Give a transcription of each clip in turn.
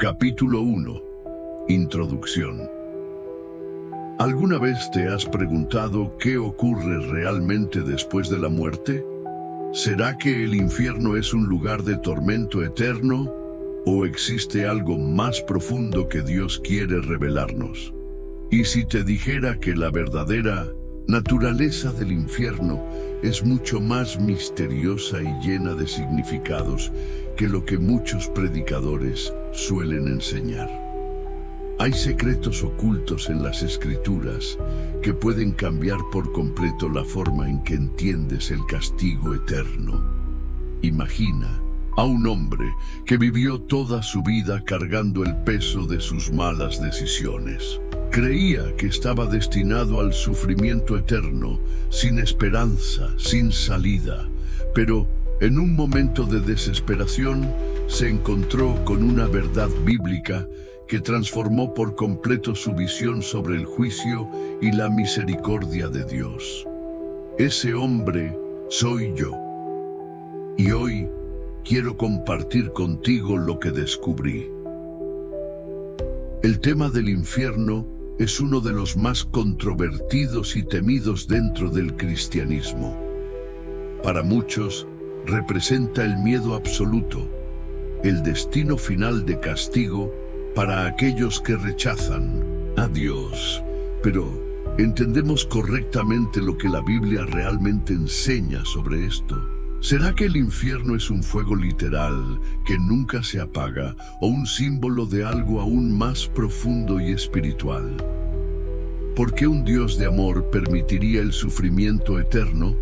Capítulo 1. Introducción. ¿Alguna vez te has preguntado qué ocurre realmente después de la muerte? ¿Será que el infierno es un lugar de tormento eterno o existe algo más profundo que Dios quiere revelarnos? Y si te dijera que la verdadera naturaleza del infierno es mucho más misteriosa y llena de significados que lo que muchos predicadores suelen enseñar. Hay secretos ocultos en las Escrituras que pueden cambiar por completo la forma en que entiendes el castigo eterno. Imagina a un hombre que vivió toda su vida cargando el peso de sus malas decisiones. Creía que estaba destinado al sufrimiento eterno, sin esperanza, sin salida, pero en un momento de desesperación se encontró con una verdad bíblica que transformó por completo su visión sobre el juicio y la misericordia de Dios. Ese hombre soy yo. Y hoy quiero compartir contigo lo que descubrí. El tema del infierno es uno de los más controvertidos y temidos dentro del cristianismo. Para muchos, representa el miedo absoluto, el destino final de castigo para aquellos que rechazan a Dios. Pero, ¿entendemos correctamente lo que la Biblia realmente enseña sobre esto? ¿Será que el infierno es un fuego literal que nunca se apaga o un símbolo de algo aún más profundo y espiritual? ¿Por qué un Dios de amor permitiría el sufrimiento eterno?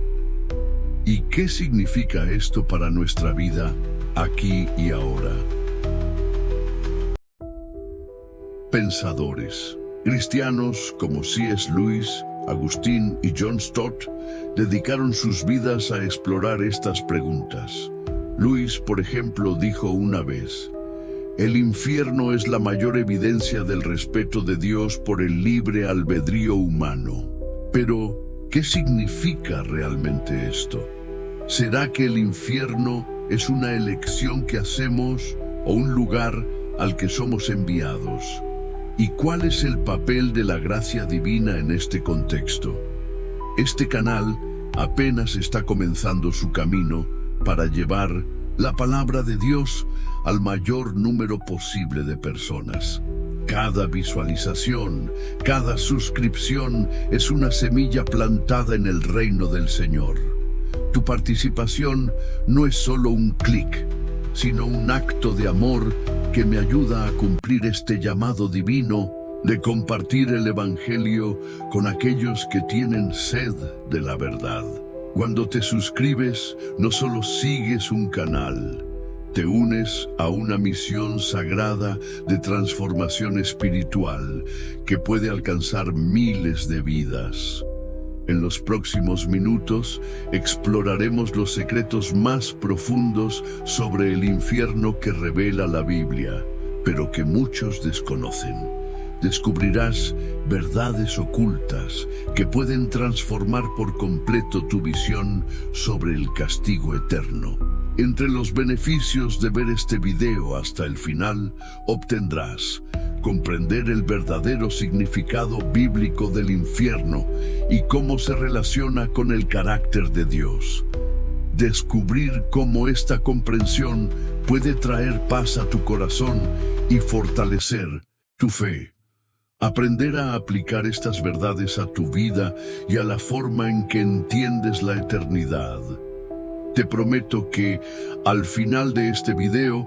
¿Y qué significa esto para nuestra vida aquí y ahora? Pensadores cristianos como C.S. Lewis, Agustín y John Stott dedicaron sus vidas a explorar estas preguntas. Lewis, por ejemplo, dijo una vez: el infierno es la mayor evidencia del respeto de Dios por el libre albedrío humano. Pero, ¿qué significa realmente esto? ¿Será que el infierno es una elección que hacemos o un lugar al que somos enviados? ¿Y cuál es el papel de la gracia divina en este contexto? Este canal apenas está comenzando su camino para llevar la palabra de Dios al mayor número posible de personas. Cada visualización, cada suscripción es una semilla plantada en el reino del Señor. Tu participación no es solo un clic, sino un acto de amor que me ayuda a cumplir este llamado divino de compartir el Evangelio con aquellos que tienen sed de la verdad. Cuando te suscribes, no solo sigues un canal, te unes a una misión sagrada de transformación espiritual que puede alcanzar miles de vidas. En los próximos minutos exploraremos los secretos más profundos sobre el infierno que revela la Biblia, pero que muchos desconocen. Descubrirás verdades ocultas que pueden transformar por completo tu visión sobre el castigo eterno. Entre los beneficios de ver este video hasta el final, obtendrás comprender el verdadero significado bíblico del infierno y cómo se relaciona con el carácter de Dios. Descubrir cómo esta comprensión puede traer paz a tu corazón y fortalecer tu fe. Aprender a aplicar estas verdades a tu vida y a la forma en que entiendes la eternidad. Te prometo que, al final de este video,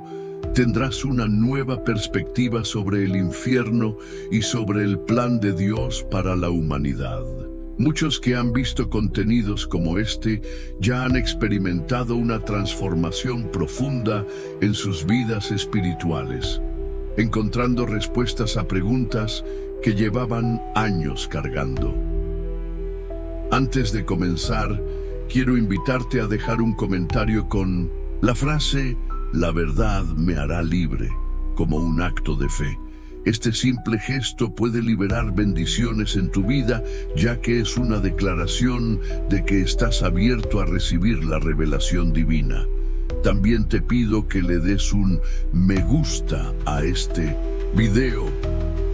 tendrás una nueva perspectiva sobre el infierno y sobre el plan de Dios para la humanidad. Muchos que han visto contenidos como este ya han experimentado una transformación profunda en sus vidas espirituales, encontrando respuestas a preguntas que llevaban años cargando. Antes de comenzar, quiero invitarte a dejar un comentario con la frase «La verdad me hará libre», como un acto de fe. Este simple gesto puede liberar bendiciones en tu vida, ya que es una declaración de que estás abierto a recibir la revelación divina. También te pido que le des un me gusta a este video,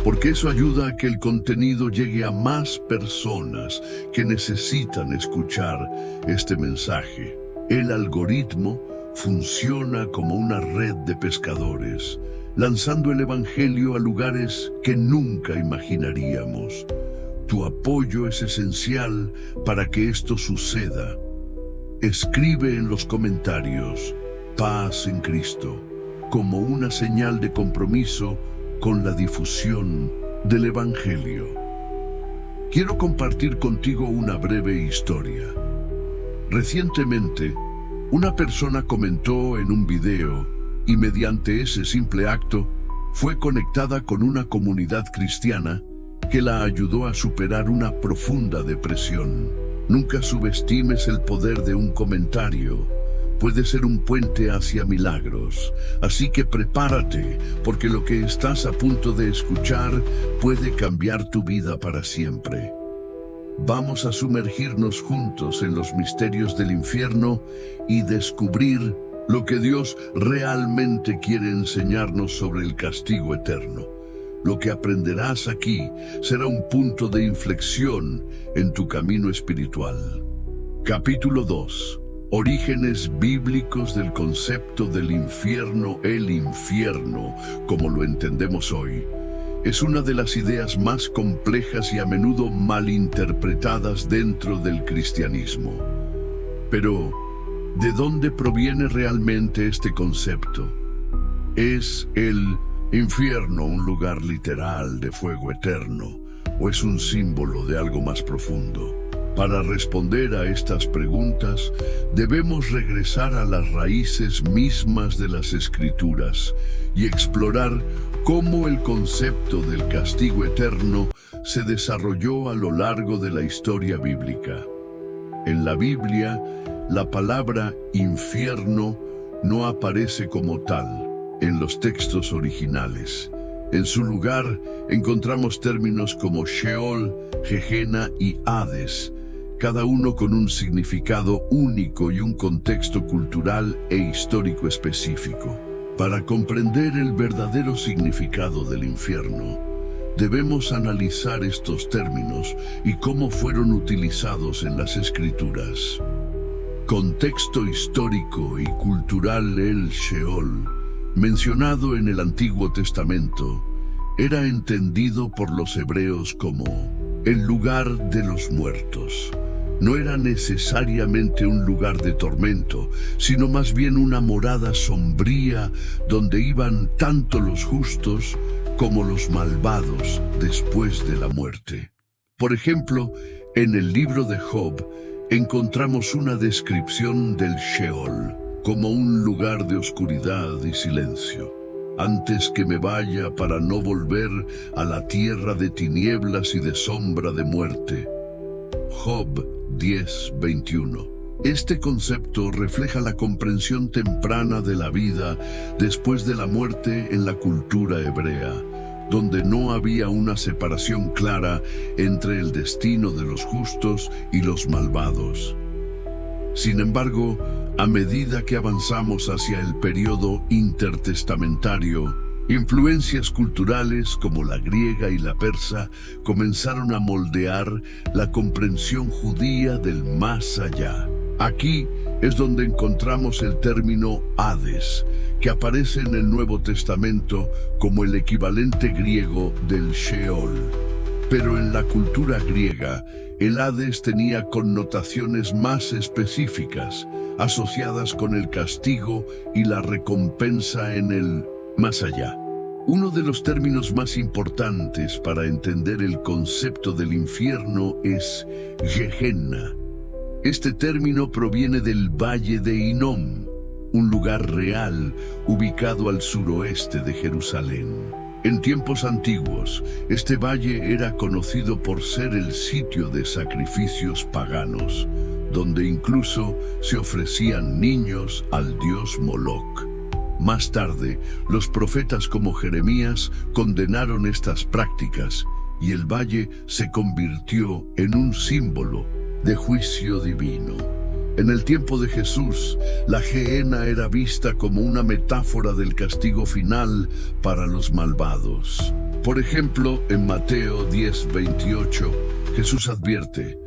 porque eso ayuda a que el contenido llegue a más personas que necesitan escuchar este mensaje. El algoritmo funciona como una red de pescadores, lanzando el evangelio a lugares que nunca imaginaríamos. Tu apoyo es esencial para que esto suceda. Escribe en los comentarios "Paz en Cristo" como una señal de compromiso con la difusión del evangelio. Quiero compartir contigo una breve historia. Recientemente, una persona comentó en un video y mediante ese simple acto fue conectada con una comunidad cristiana que la ayudó a superar una profunda depresión. Nunca subestimes el poder de un comentario. Puede ser un puente hacia milagros. Así que prepárate, porque lo que estás a punto de escuchar puede cambiar tu vida para siempre. Vamos a sumergirnos juntos en los misterios del infierno y descubrir lo que Dios realmente quiere enseñarnos sobre el castigo eterno. Lo que aprenderás aquí será un punto de inflexión en tu camino espiritual. Capítulo 2. Orígenes bíblicos del concepto del infierno. El infierno, como lo entendemos hoy, es una de las ideas más complejas y a menudo malinterpretadas dentro del cristianismo. Pero, ¿de dónde proviene realmente este concepto? ¿Es el infierno un lugar literal de fuego eterno o es un símbolo de algo más profundo? Para responder a estas preguntas, debemos regresar a las raíces mismas de las Escrituras y explorar cómo el concepto del castigo eterno se desarrolló a lo largo de la historia bíblica. En la Biblia, la palabra infierno no aparece como tal en los textos originales. En su lugar, encontramos términos como Sheol, Gehenna y Hades, cada uno con un significado único y un contexto cultural e histórico específico. Para comprender el verdadero significado del infierno, debemos analizar estos términos y cómo fueron utilizados en las Escrituras. Contexto histórico y cultural. El Sheol, mencionado en el Antiguo Testamento, era entendido por los hebreos como el lugar de los muertos. No era necesariamente un lugar de tormento, sino más bien una morada sombría donde iban tanto los justos como los malvados después de la muerte. Por ejemplo, en el libro de Job encontramos una descripción del Sheol como un lugar de oscuridad y silencio. Antes que me vaya para no volver a la tierra de tinieblas y de sombra de muerte. Job 10:21. Este concepto refleja la comprensión temprana de la vida después de la muerte en la cultura hebrea, donde no había una separación clara entre el destino de los justos y los malvados. Sin embargo, a medida que avanzamos hacia el periodo intertestamentario, influencias culturales como la griega y la persa comenzaron a moldear la comprensión judía del más allá. Aquí es donde encontramos el término Hades, que aparece en el Nuevo Testamento como el equivalente griego del Sheol. Pero en la cultura griega, el Hades tenía connotaciones más específicas, asociadas con el castigo y la recompensa en el más allá. Uno de los términos más importantes para entender el concepto del infierno es Gehenna. Este término proviene del Valle de Hinnom, un lugar real ubicado al suroeste de Jerusalén. En tiempos antiguos, este valle era conocido por ser el sitio de sacrificios paganos, donde incluso se ofrecían niños al dios Moloch. Más tarde, los profetas como Jeremías condenaron estas prácticas y el valle se convirtió en un símbolo de juicio divino. En el tiempo de Jesús, la gehenna era vista como una metáfora del castigo final para los malvados. Por ejemplo, en Mateo 10:28, Jesús advierte: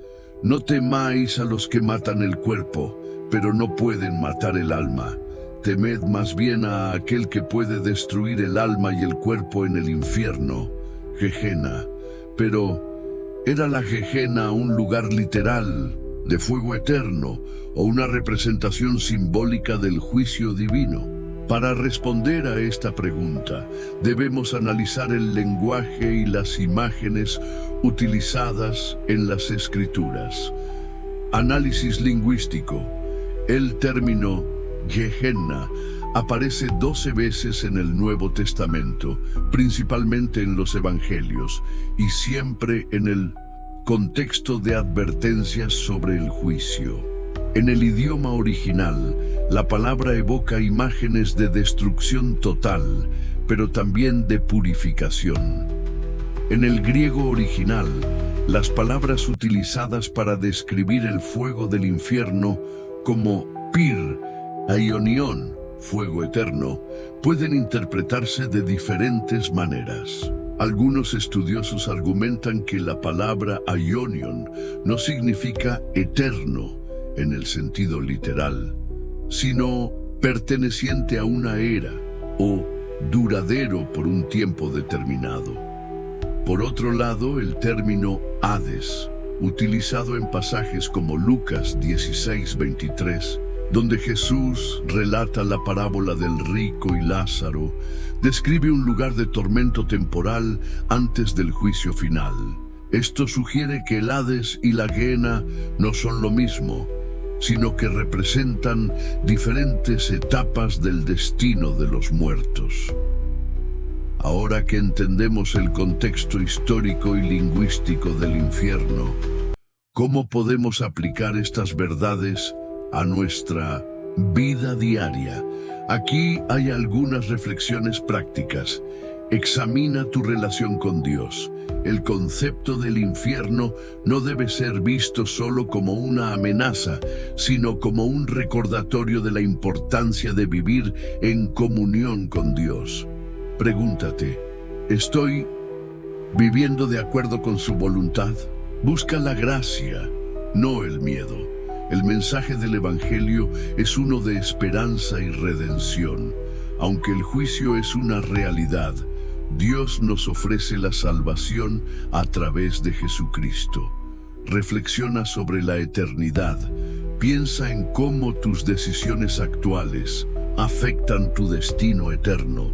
no temáis a los que matan el cuerpo, pero no pueden matar el alma. Temed más bien a aquel que puede destruir el alma y el cuerpo en el infierno, Gehenna. Pero, ¿era la Gehenna un lugar literal, de fuego eterno, o una representación simbólica del juicio divino? Para responder a esta pregunta, debemos analizar el lenguaje y las imágenes utilizadas en las Escrituras. Análisis lingüístico. El término Gehenna aparece 12 veces en el Nuevo Testamento, principalmente en los Evangelios, y siempre en el contexto de advertencias sobre el juicio. En el idioma original, la palabra evoca imágenes de destrucción total, pero también de purificación. En el griego original, las palabras utilizadas para describir el fuego del infierno, como pir, aionión, fuego eterno, pueden interpretarse de diferentes maneras. Algunos estudiosos argumentan que la palabra aionion no significa eterno en el sentido literal, sino perteneciente a una era o duradero por un tiempo determinado. Por otro lado, el término Hades, utilizado en pasajes como Lucas 16:23, donde Jesús relata la parábola del rico y Lázaro, describe un lugar de tormento temporal antes del juicio final. Esto sugiere que el Hades y la Gehenna no son lo mismo, sino que representan diferentes etapas del destino de los muertos. Ahora que entendemos el contexto histórico y lingüístico del infierno, ¿cómo podemos aplicar estas verdades a nuestra vida diaria? Aquí hay algunas reflexiones prácticas. Examina tu relación con Dios. El concepto del infierno no debe ser visto solo como una amenaza, sino como un recordatorio de la importancia de vivir en comunión con Dios. Pregúntate, ¿estoy viviendo de acuerdo con su voluntad? Busca la gracia, no el miedo. El mensaje del Evangelio es uno de esperanza y redención. Aunque el juicio es una realidad, Dios nos ofrece la salvación a través de Jesucristo. Reflexiona sobre la eternidad. Piensa en cómo tus decisiones actuales afectan tu destino eterno.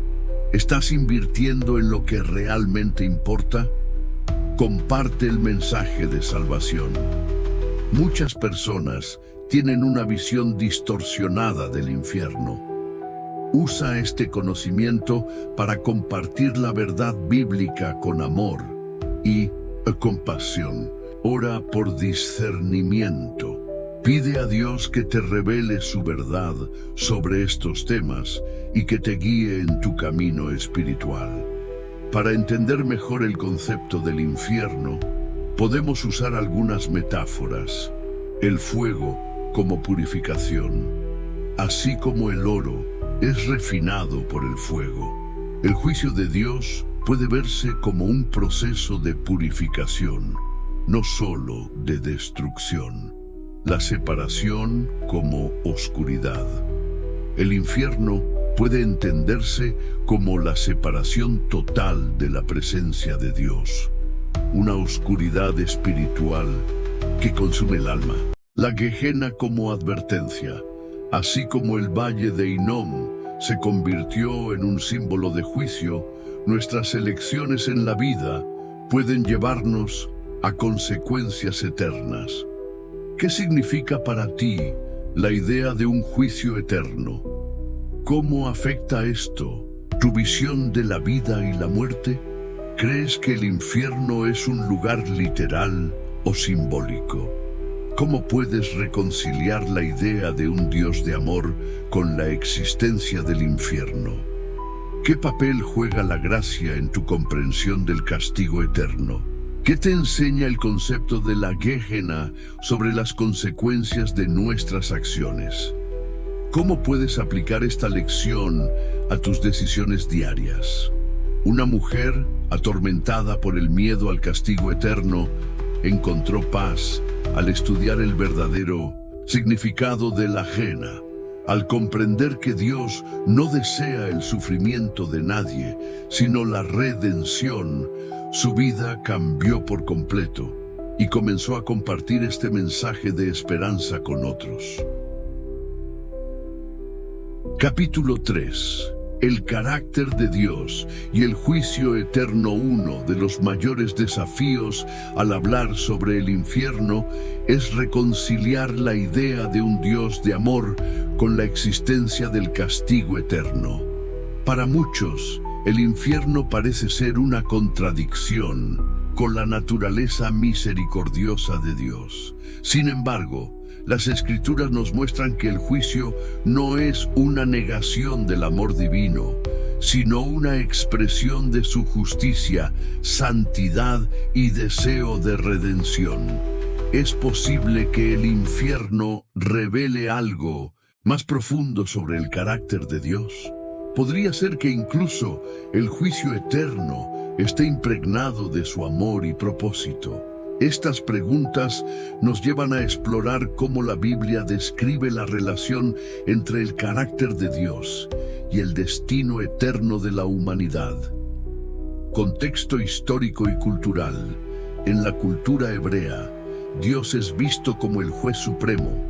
¿Estás invirtiendo en lo que realmente importa? Comparte el mensaje de salvación. Muchas personas tienen una visión distorsionada del infierno. Usa este conocimiento para compartir la verdad bíblica con amor y compasión. Ora por discernimiento. Pide a Dios que te revele su verdad sobre estos temas y que te guíe en tu camino espiritual. Para entender mejor el concepto del infierno, podemos usar algunas metáforas. El fuego como purificación, así como el oro es refinado por el fuego. El juicio de Dios puede verse como un proceso de purificación, no solo de destrucción. La separación como oscuridad. El infierno puede entenderse como la separación total de la presencia de Dios, una oscuridad espiritual que consume el alma. La Gehenna como advertencia, así como el valle de Hinnom se convirtió en un símbolo de juicio, nuestras elecciones en la vida pueden llevarnos a consecuencias eternas. ¿Qué significa para ti la idea de un juicio eterno? ¿Cómo afecta esto tu visión de la vida y la muerte? ¿Crees que el infierno es un lugar literal o simbólico? ¿Cómo puedes reconciliar la idea de un Dios de amor con la existencia del infierno? ¿Qué papel juega la gracia en tu comprensión del castigo eterno? ¿Qué te enseña el concepto de la Gehenna sobre las consecuencias de nuestras acciones? ¿Cómo puedes aplicar esta lección a tus decisiones diarias? Una mujer, atormentada por el miedo al castigo eterno, encontró paz al estudiar el verdadero significado de la Gehenna. Al comprender que Dios no desea el sufrimiento de nadie, sino la redención, su vida cambió por completo y comenzó a compartir este mensaje de esperanza con otros. Capítulo 3. El carácter de Dios y el juicio eterno. Uno de los mayores desafíos al hablar sobre el infierno es reconciliar la idea de un Dios de amor con la existencia del castigo eterno. Para muchos, el infierno parece ser una contradicción con la naturaleza misericordiosa de Dios. Sin embargo, las Escrituras nos muestran que el juicio no es una negación del amor divino, sino una expresión de su justicia, santidad y deseo de redención. Es posible que el infierno revele algo más profundo sobre el carácter de Dios. Podría ser que incluso el juicio eterno esté impregnado de su amor y propósito. Estas preguntas nos llevan a explorar cómo la Biblia describe la relación entre el carácter de Dios y el destino eterno de la humanidad. Contexto histórico y cultural. En la cultura hebrea, Dios es visto como el juez supremo,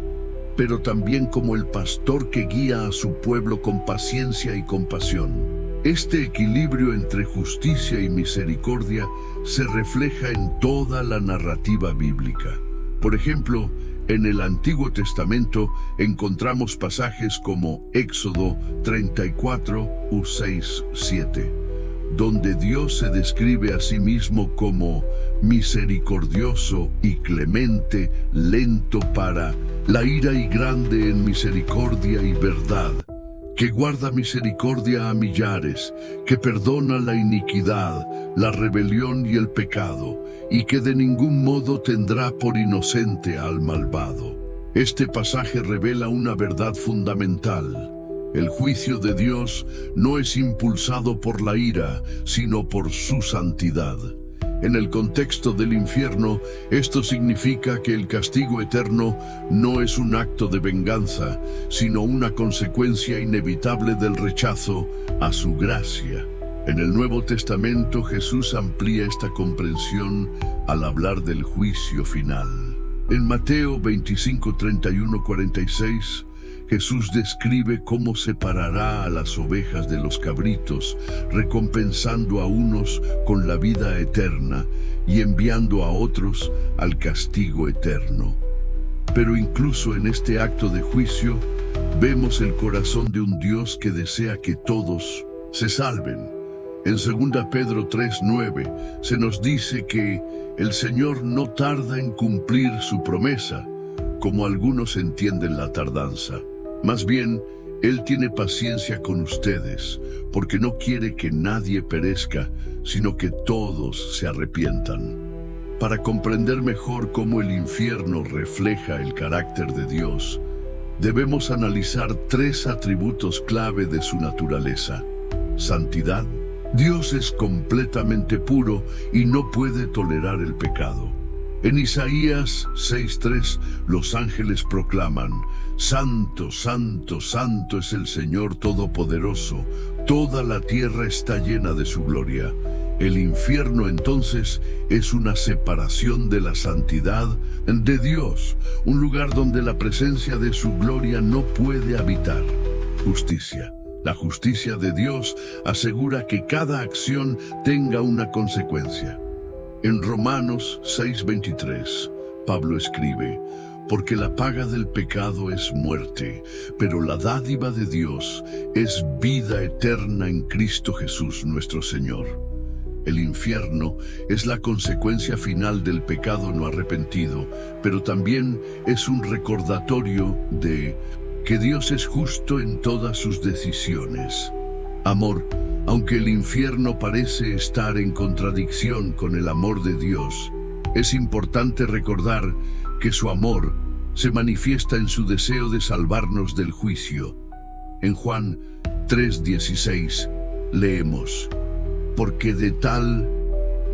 pero también como el pastor que guía a su pueblo con paciencia y compasión. Este equilibrio entre justicia y misericordia se refleja en toda la narrativa bíblica. Por ejemplo, en el Antiguo Testamento encontramos pasajes como Éxodo 34, 6-7, donde Dios se describe a sí mismo como misericordioso y clemente, lento para la ira y grande en misericordia y verdad, que guarda misericordia a millares, que perdona la iniquidad, la rebelión y el pecado, y que de ningún modo tendrá por inocente al malvado. Este pasaje revela una verdad fundamental. El juicio de Dios no es impulsado por la ira, sino por su santidad. En el contexto del infierno, esto significa que el castigo eterno no es un acto de venganza, sino una consecuencia inevitable del rechazo a su gracia. En el Nuevo Testamento, Jesús amplía esta comprensión al hablar del juicio final. En Mateo 25, 31, 46, Jesús describe cómo separará a las ovejas de los cabritos, recompensando a unos con la vida eterna y enviando a otros al castigo eterno. Pero incluso en este acto de juicio, vemos el corazón de un Dios que desea que todos se salven. En 2 Pedro 3:9 se nos dice que el Señor no tarda en cumplir su promesa, como algunos entienden la tardanza. Más bien, Él tiene paciencia con ustedes, porque no quiere que nadie perezca, sino que todos se arrepientan. Para comprender mejor cómo el infierno refleja el carácter de Dios, debemos analizar 3 atributos clave de su naturaleza. Santidad. Dios es completamente puro y no puede tolerar el pecado. En Isaías 6:3, los ángeles proclaman: Santo, santo, santo es el Señor Todopoderoso, toda la tierra está llena de su gloria. El infierno entonces es una separación de la santidad de Dios, un lugar donde la presencia de su gloria no puede habitar. Justicia. La justicia de Dios asegura que cada acción tenga una consecuencia. En Romanos 6:23, Pablo escribe: porque la paga del pecado es muerte, pero la dádiva de Dios es vida eterna en Cristo Jesús nuestro Señor. El infierno es la consecuencia final del pecado no arrepentido, pero también es un recordatorio de que Dios es justo en todas sus decisiones. Amor, aunque el infierno parece estar en contradicción con el amor de Dios, es importante recordar que su amor se manifiesta en su deseo de salvarnos del juicio. En Juan 3:16 leemos: porque de tal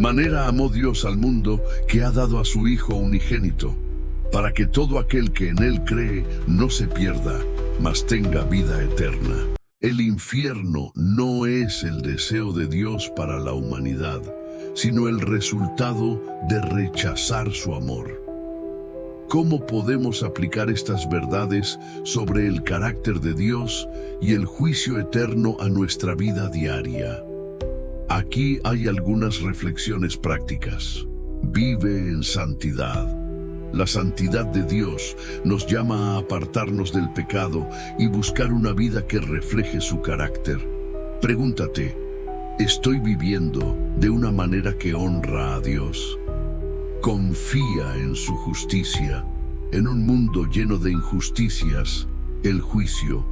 manera amó Dios al mundo que ha dado a su Hijo unigénito, para que todo aquel que en él cree no se pierda, mas tenga vida eterna. El infierno no es el deseo de Dios para la humanidad, sino el resultado de rechazar su amor. ¿Cómo podemos aplicar estas verdades sobre el carácter de Dios y el juicio eterno a nuestra vida diaria? Aquí hay algunas reflexiones prácticas. Vive en santidad. La santidad de Dios nos llama a apartarnos del pecado y buscar una vida que refleje su carácter. Pregúntate, ¿estoy viviendo de una manera que honra a Dios? Confía en su justicia. En un mundo lleno de injusticias, el juicio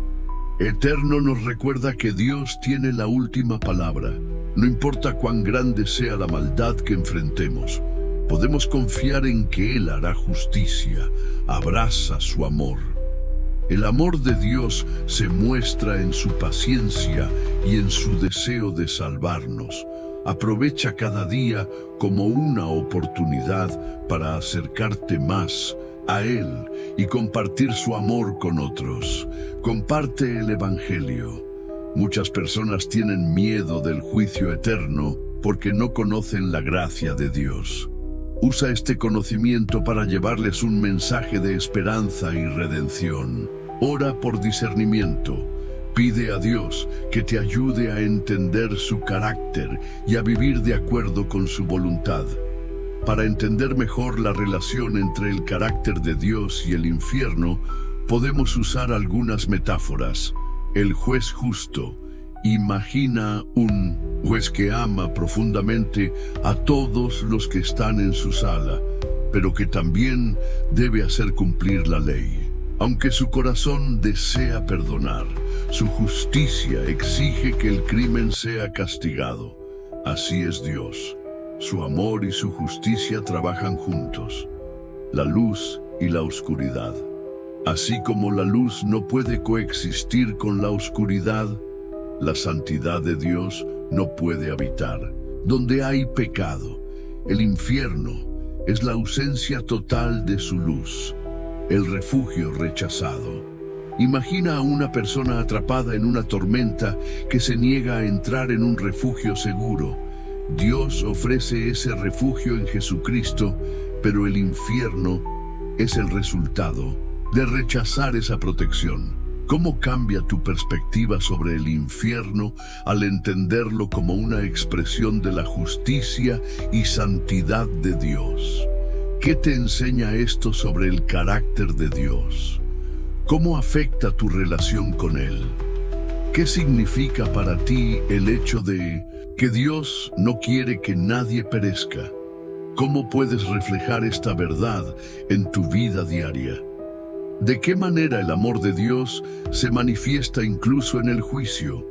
eterno nos recuerda que Dios tiene la última palabra. No importa cuán grande sea la maldad que enfrentemos, podemos confiar en que Él hará justicia, abraza su amor. El amor de Dios se muestra en su paciencia y en su deseo de salvarnos. Aprovecha cada día como una oportunidad para acercarte más a Él y compartir su amor con otros. Comparte el Evangelio. Muchas personas tienen miedo del juicio eterno porque no conocen la gracia de Dios. Usa este conocimiento para llevarles un mensaje de esperanza y redención. Ora por discernimiento. Pide a Dios que te ayude a entender su carácter y a vivir de acuerdo con su voluntad. Para entender mejor la relación entre el carácter de Dios y el infierno, podemos usar algunas metáforas. El juez justo. Imagina un juez que ama profundamente a todos los que están en su sala, pero que también debe hacer cumplir la ley. Aunque su corazón desea perdonar, su justicia exige que el crimen sea castigado. Así es Dios. Su amor y su justicia trabajan juntos, la luz y la oscuridad. Así como la luz no puede coexistir con la oscuridad, la santidad de Dios no puede habitar. Donde hay pecado, el infierno es la ausencia total de su luz, el refugio rechazado. Imagina a una persona atrapada en una tormenta que se niega a entrar en un refugio seguro. Dios ofrece ese refugio en Jesucristo, pero el infierno es el resultado de rechazar esa protección. ¿Cómo cambia tu perspectiva sobre el infierno al entenderlo como una expresión de la justicia y santidad de Dios? ¿Qué te enseña esto sobre el carácter de Dios? ¿Cómo afecta tu relación con Él? ¿Qué significa para ti el hecho de que Dios no quiere que nadie perezca? ¿Cómo puedes reflejar esta verdad en tu vida diaria? ¿De qué manera el amor de Dios se manifiesta incluso en el juicio?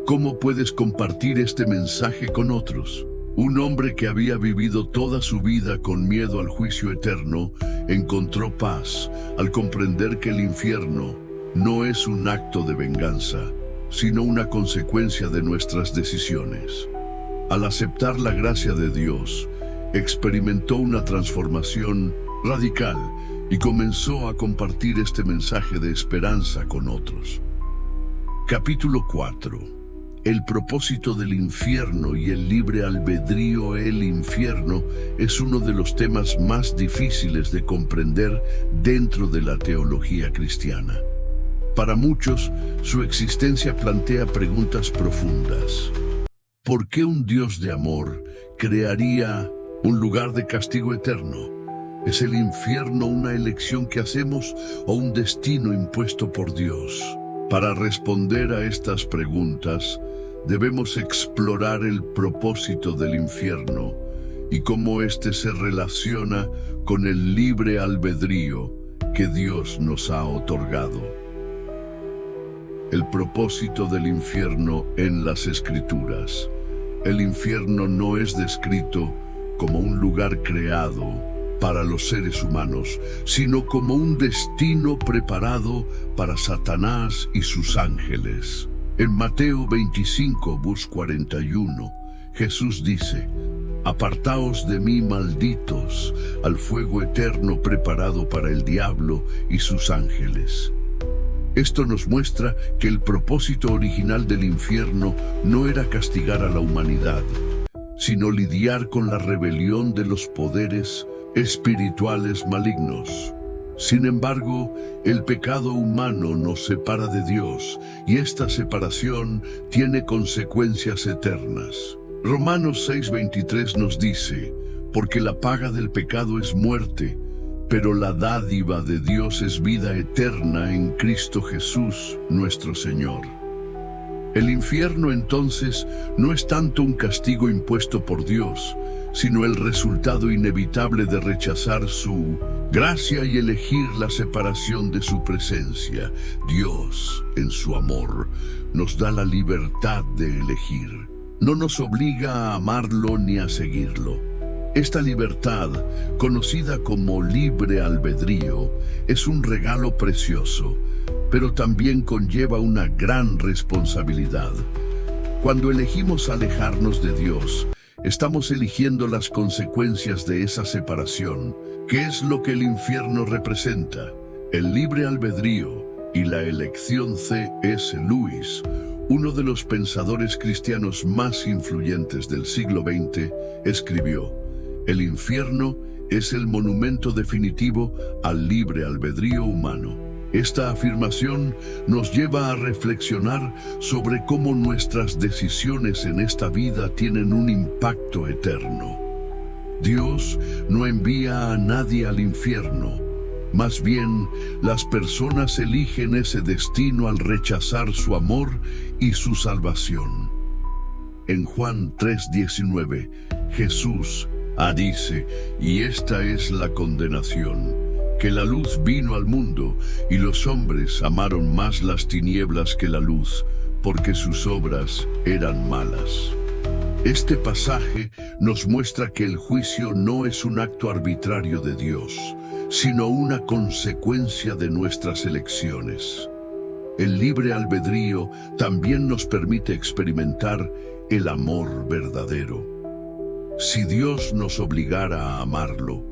¿Cómo puedes compartir este mensaje con otros? Un hombre que había vivido toda su vida con miedo al juicio eterno, encontró paz al comprender que el infierno no es un acto de venganza, sino una consecuencia de nuestras decisiones. Al aceptar la gracia de Dios, experimentó una transformación radical y comenzó a compartir este mensaje de esperanza con otros. Capítulo 4. El propósito del infierno y el libre albedrío. El infierno es uno de los temas más difíciles de comprender dentro de la teología cristiana. Para muchos, su existencia plantea preguntas profundas. ¿Por qué un Dios de amor crearía un lugar de castigo eterno? ¿Es el infierno una elección que hacemos o un destino impuesto por Dios? Para responder a estas preguntas, debemos explorar el propósito del infierno y cómo éste se relaciona con el libre albedrío que Dios nos ha otorgado. el propósito del infierno en las Escrituras. El infierno no es descrito como un lugar creado para los seres humanos, sino como un destino preparado para Satanás y sus ángeles. En Mateo 25, vers 41, Jesús dice: «Apartaos de mí, malditos, al fuego eterno preparado para el diablo y sus ángeles». Esto nos muestra que el propósito original del infierno no era castigar a la humanidad, sino lidiar con la rebelión de los poderes espirituales malignos. Sin embargo, el pecado humano nos separa de Dios, y esta separación tiene consecuencias eternas. Romanos 6:23 nos dice: «Porque la paga del pecado es muerte, pero la dádiva de Dios es vida eterna en Cristo Jesús, nuestro Señor». El infierno entonces no es tanto un castigo impuesto por Dios, sino el resultado inevitable de rechazar su gracia y elegir la separación de su presencia. Dios, en su amor, nos da la libertad de elegir. No nos obliga a amarlo ni a seguirlo. Esta libertad, conocida como libre albedrío, es un regalo precioso, pero también conlleva una gran responsabilidad. Cuando elegimos alejarnos de Dios, estamos eligiendo las consecuencias de esa separación. ¿Qué es lo que el infierno representa? El libre albedrío y la elección. C.S. Lewis, uno de los pensadores cristianos más influyentes del siglo XX, escribió: «El infierno es el monumento definitivo al libre albedrío humano». Esta afirmación nos lleva a reflexionar sobre cómo nuestras decisiones en esta vida tienen un impacto eterno. Dios no envía a nadie al infierno, más bien las personas eligen ese destino al rechazar su amor y su salvación. En Juan 3:19, Jesús dice: «Y esta es la condenación, que la luz vino al mundo, y los hombres amaron más las tinieblas que la luz, porque sus obras eran malas». Este pasaje nos muestra que el juicio no es un acto arbitrario de Dios, sino una consecuencia de nuestras elecciones. El libre albedrío también nos permite experimentar el amor verdadero. Si Dios nos obligara a amarlo,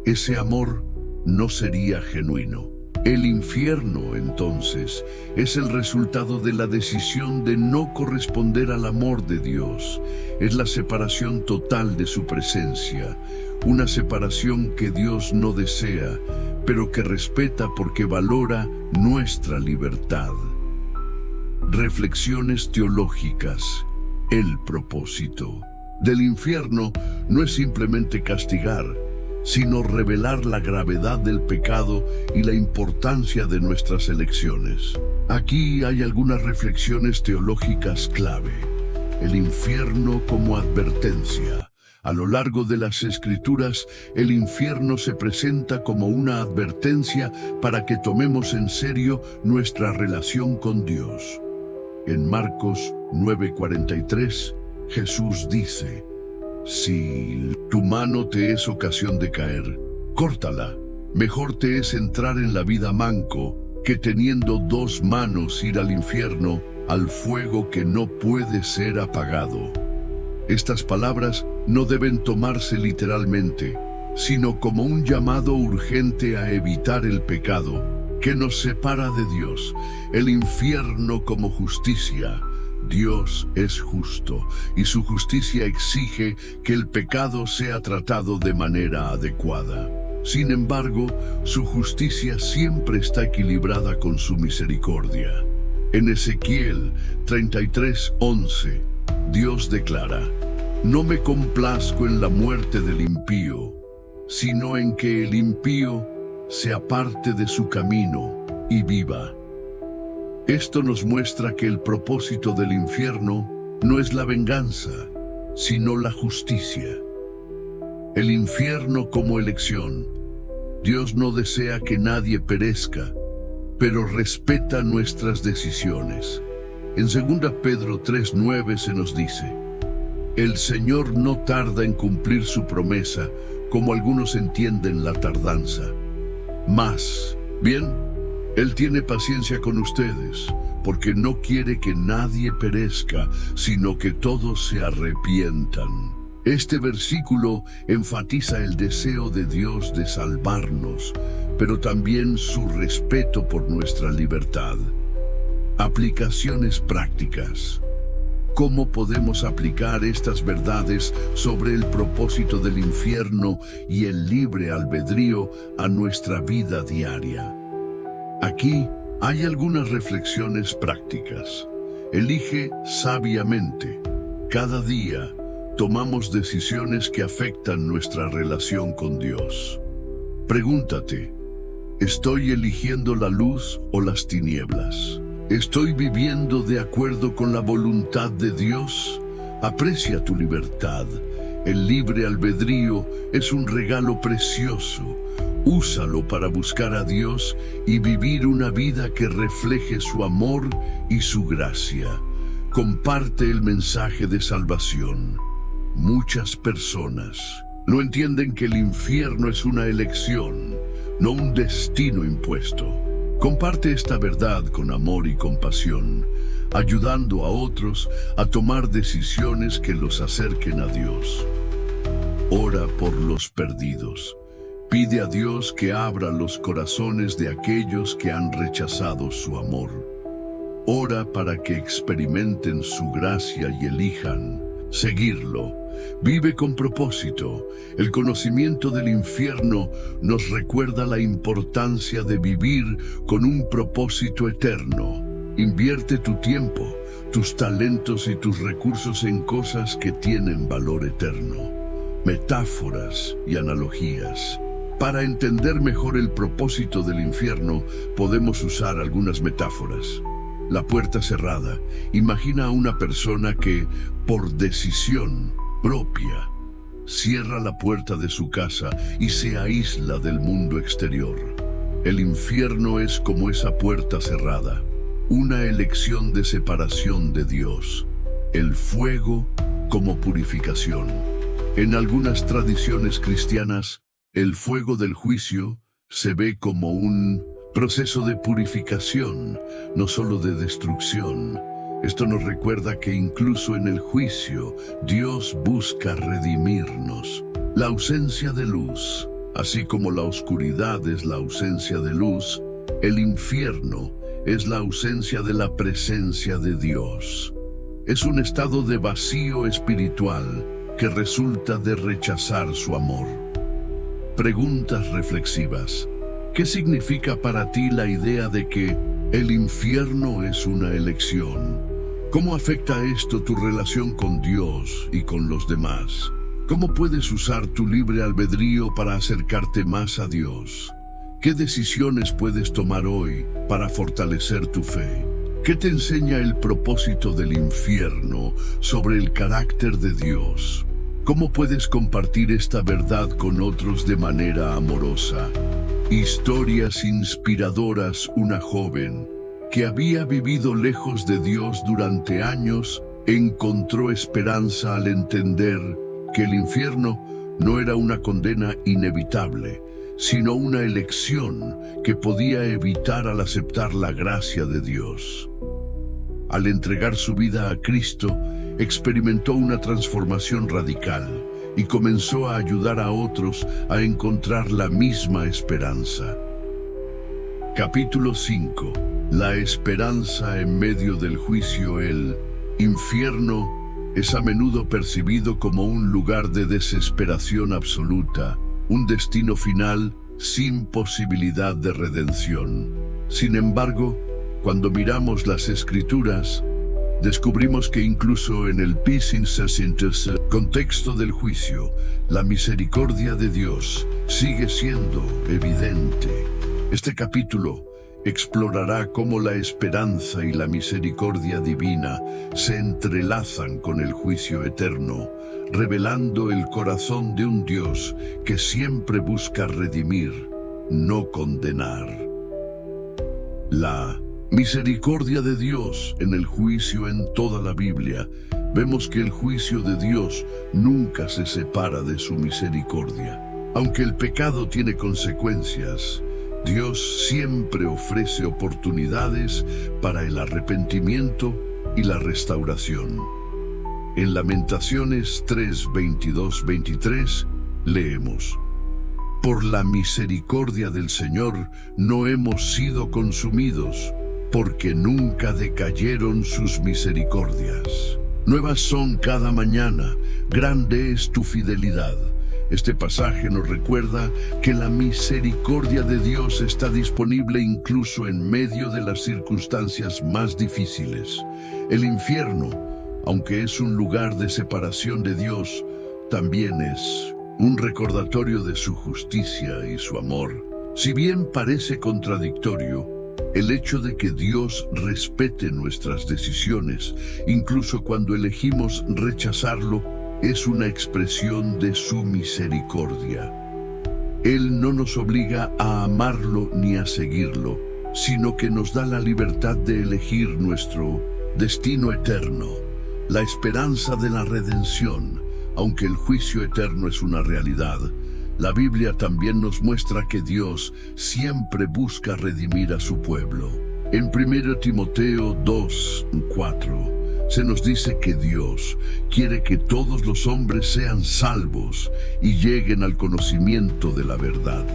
ese amor no sería genuino. El infierno, entonces, es el resultado de la decisión de no corresponder al amor de Dios. Es la separación total de su presencia, una separación que Dios no desea, pero que respeta porque valora nuestra libertad. Reflexiones teológicas. El propósito del infierno no es simplemente castigar, sino revelar la gravedad del pecado y la importancia de nuestras elecciones. Aquí hay algunas reflexiones teológicas clave. El infierno como advertencia. A lo largo de las Escrituras, el infierno se presenta como una advertencia para que tomemos en serio nuestra relación con Dios. En Marcos 9:43, Jesús dice: «Si tu mano te es ocasión de caer, córtala. Mejor te es entrar en la vida manco que teniendo dos manos ir al infierno, al fuego que no puede ser apagado». Estas palabras no deben tomarse literalmente, sino como un llamado urgente a evitar el pecado que nos separa de Dios. El infierno como justicia. Dios es justo, y su justicia exige que el pecado sea tratado de manera adecuada. Sin embargo, su justicia siempre está equilibrada con su misericordia. En Ezequiel 33:11, Dios declara: «No me complazco en la muerte del impío, sino en que el impío se aparte de su camino y viva». Esto nos muestra que el propósito del infierno no es la venganza, sino la justicia. El infierno como elección. Dios no desea que nadie perezca, pero respeta nuestras decisiones. En 2 Pedro 3:9 se nos dice: el Señor no tarda en cumplir su promesa, como algunos entienden la tardanza. Más bien, Él tiene paciencia con ustedes, porque no quiere que nadie perezca, sino que todos se arrepientan. Este versículo enfatiza el deseo de Dios de salvarnos, pero también su respeto por nuestra libertad. Aplicaciones prácticas. ¿Cómo podemos aplicar estas verdades sobre el propósito del infierno y el libre albedrío a nuestra vida diaria? Aquí hay algunas reflexiones prácticas. Elige sabiamente. Cada día tomamos decisiones que afectan nuestra relación con Dios. Pregúntate: ¿estoy eligiendo la luz o las tinieblas? ¿Estoy viviendo de acuerdo con la voluntad de Dios? Aprecia tu libertad. El libre albedrío es un regalo precioso. Úsalo para buscar a Dios y vivir una vida que refleje su amor y su gracia. Comparte el mensaje de salvación. Muchas personas no entienden que el infierno es una elección, no un destino impuesto. Comparte esta verdad con amor y compasión, ayudando a otros a tomar decisiones que los acerquen a Dios. Ora por los perdidos. Pide a Dios que abra los corazones de aquellos que han rechazado su amor. Ora para que experimenten su gracia y elijan seguirlo. Vive con propósito. El conocimiento del infierno nos recuerda la importancia de vivir con un propósito eterno. Invierte tu tiempo, tus talentos y tus recursos en cosas que tienen valor eterno. Metáforas y analogías. Para entender mejor el propósito del infierno, podemos usar algunas metáforas. La puerta cerrada. Imagina a una persona que, por decisión propia, cierra la puerta de su casa y se aísla del mundo exterior. El infierno es como esa puerta cerrada, una elección de separación de Dios. El fuego como purificación. En algunas tradiciones cristianas, el fuego del juicio se ve como un proceso de purificación, no solo de destrucción. Esto nos recuerda que incluso en el juicio, Dios busca redimirnos. La ausencia de luz, así como la oscuridad es la ausencia de luz, el infierno es la ausencia de la presencia de Dios. Es un estado de vacío espiritual que resulta de rechazar su amor. Preguntas reflexivas. ¿Qué significa para ti la idea de que el infierno es una elección? ¿Cómo afecta esto tu relación con Dios y con los demás? ¿Cómo puedes usar tu libre albedrío para acercarte más a Dios? ¿Qué decisiones puedes tomar hoy para fortalecer tu fe? ¿Qué te enseña el propósito del infierno sobre el carácter de Dios? ¿Cómo puedes compartir esta verdad con otros de manera amorosa? Historias inspiradoras. Una joven que había vivido lejos de Dios durante años encontró esperanza al entender que el infierno no era una condena inevitable, sino una elección que podía evitar al aceptar la gracia de Dios. Al entregar su vida a Cristo, experimentó una transformación radical y comenzó a ayudar a otros a encontrar la misma esperanza. Capítulo 5. La esperanza en medio del juicio. El infierno es a menudo percibido como un lugar de desesperación absoluta, un destino final sin posibilidad de redención. Sin embargo, cuando miramos las Escrituras, descubrimos que incluso en el contexto del juicio, la misericordia de Dios sigue siendo evidente. Este capítulo explorará cómo la esperanza y la misericordia divina se entrelazan con el juicio eterno, revelando el corazón de un Dios que siempre busca redimir, no condenar. La misericordia de Dios en el juicio en toda la Biblia. Vemos que el juicio de Dios nunca se separa de su misericordia. Aunque el pecado tiene consecuencias, Dios siempre ofrece oportunidades para el arrepentimiento y la restauración. En Lamentaciones 3, 22, 23 leemos: Por la misericordia del Señor no hemos sido consumidos, porque nunca decayeron sus misericordias. Nuevas son cada mañana, grande es tu fidelidad. Este pasaje nos recuerda que la misericordia de Dios está disponible incluso en medio de las circunstancias más difíciles. El infierno, aunque es un lugar de separación de Dios, también es un recordatorio de su justicia y su amor. Si bien parece contradictorio, el hecho de que Dios respete nuestras decisiones, incluso cuando elegimos rechazarlo, es una expresión de su misericordia. Él no nos obliga a amarlo ni a seguirlo, sino que nos da la libertad de elegir nuestro destino eterno, la esperanza de la redención. Aunque el juicio eterno es una realidad, la Biblia también nos muestra que Dios siempre busca redimir a su pueblo. En 1 Timoteo 2, 4, se nos dice que Dios quiere que todos los hombres sean salvos y lleguen al conocimiento de la verdad.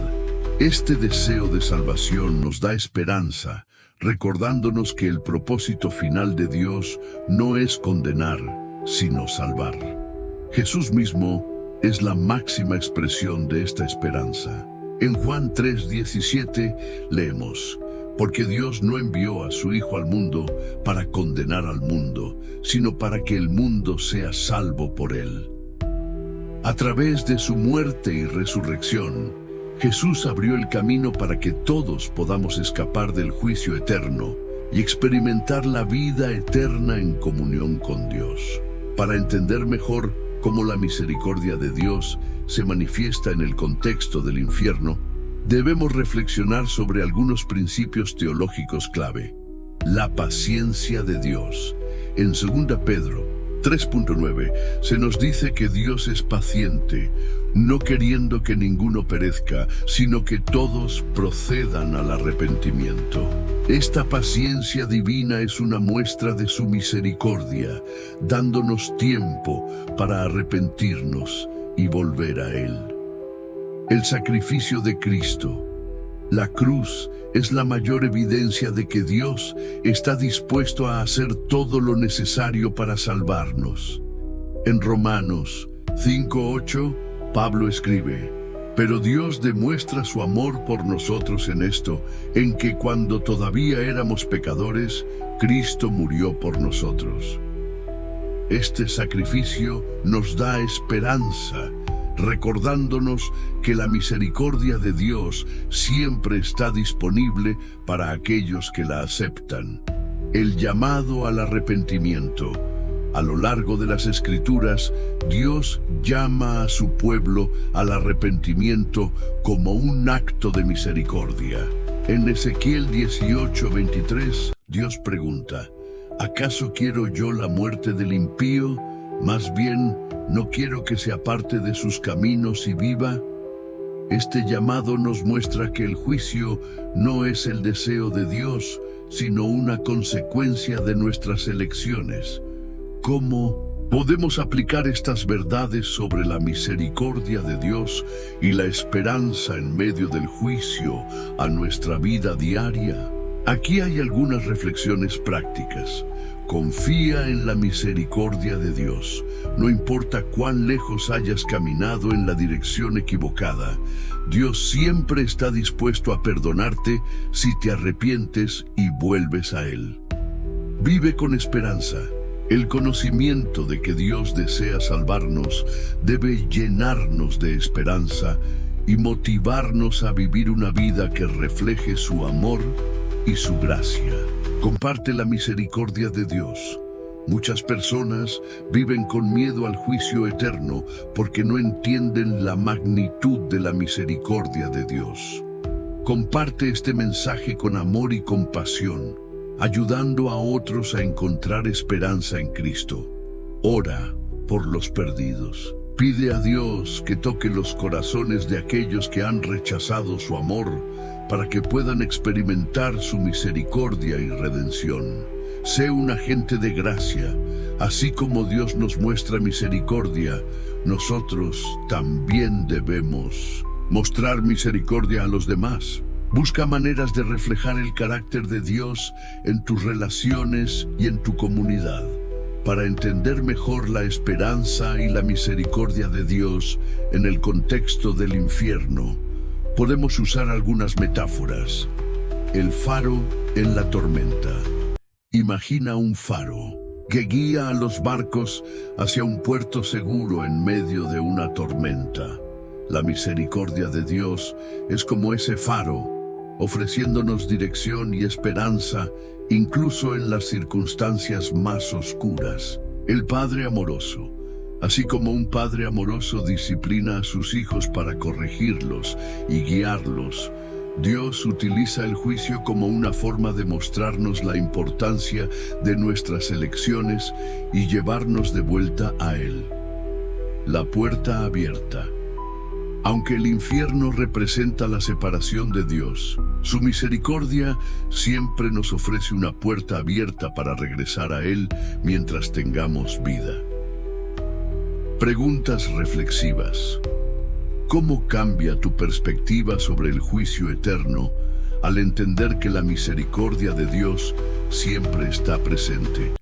Este deseo de salvación nos da esperanza, recordándonos que el propósito final de Dios no es condenar, sino salvar. Jesús mismo es la máxima expresión de esta esperanza. En Juan 3:17 leemos: Porque Dios no envió a su Hijo al mundo para condenar al mundo, sino para que el mundo sea salvo por él. A través de su muerte y resurrección, Jesús abrió el camino para que todos podamos escapar del juicio eterno y experimentar la vida eterna en comunión con Dios. Para entender mejor cómo la misericordia de Dios se manifiesta en el contexto del infierno, debemos reflexionar sobre algunos principios teológicos clave. La paciencia de Dios. En 2 Pedro 3.9 se nos dice que Dios es paciente, no queriendo que ninguno perezca, sino que todos procedan al arrepentimiento. Esta paciencia divina es una muestra de su misericordia, dándonos tiempo para arrepentirnos y volver a Él. El sacrificio de Cristo. La cruz es la mayor evidencia de que Dios está dispuesto a hacer todo lo necesario para salvarnos. En Romanos 5:8, Pablo escribe: Pero Dios demuestra su amor por nosotros en esto, en que cuando todavía éramos pecadores, Cristo murió por nosotros. Este sacrificio nos da esperanza, recordándonos que la misericordia de Dios siempre está disponible para aquellos que la aceptan. El llamado al arrepentimiento. A lo largo de las Escrituras, Dios llama a su pueblo al arrepentimiento como un acto de misericordia. En Ezequiel 18:23, Dios pregunta: ¿acaso quiero yo la muerte del impío? Más bien, ¿no quiero que se aparte de sus caminos y viva? Este llamado nos muestra que el juicio no es el deseo de Dios, sino una consecuencia de nuestras elecciones. ¿Cómo podemos aplicar estas verdades sobre la misericordia de Dios y la esperanza en medio del juicio a nuestra vida diaria? Aquí hay algunas reflexiones prácticas. Confía en la misericordia de Dios. No importa cuán lejos hayas caminado en la dirección equivocada, Dios siempre está dispuesto a perdonarte si te arrepientes y vuelves a Él. Vive con esperanza. El conocimiento de que Dios desea salvarnos debe llenarnos de esperanza y motivarnos a vivir una vida que refleje su amor y su gracia. Comparte la misericordia de Dios. Muchas personas viven con miedo al juicio eterno porque no entienden la magnitud de la misericordia de Dios. Comparte este mensaje con amor y compasión, ayudando a otros a encontrar esperanza en Cristo. Ora por los perdidos. Pide a Dios que toque los corazones de aquellos que han rechazado su amor para que puedan experimentar su misericordia y redención. Sé un agente de gracia. Así como Dios nos muestra misericordia, nosotros también debemos mostrar misericordia a los demás. Busca maneras de reflejar el carácter de Dios en tus relaciones y en tu comunidad. Para entender mejor la esperanza y la misericordia de Dios en el contexto del infierno, podemos usar algunas metáforas. El faro en la tormenta. Imagina un faro que guía a los barcos hacia un puerto seguro en medio de una tormenta. La misericordia de Dios es como ese faro, ofreciéndonos dirección y esperanza incluso en las circunstancias más oscuras. El Padre amoroso. Así como un padre amoroso disciplina a sus hijos para corregirlos y guiarlos, Dios utiliza el juicio como una forma de mostrarnos la importancia de nuestras elecciones y llevarnos de vuelta a Él. La puerta abierta. Aunque el infierno representa la separación de Dios, su misericordia siempre nos ofrece una puerta abierta para regresar a Él mientras tengamos vida. Preguntas reflexivas. ¿Cómo cambia tu perspectiva sobre el juicio eterno al entender que la misericordia de Dios siempre está presente?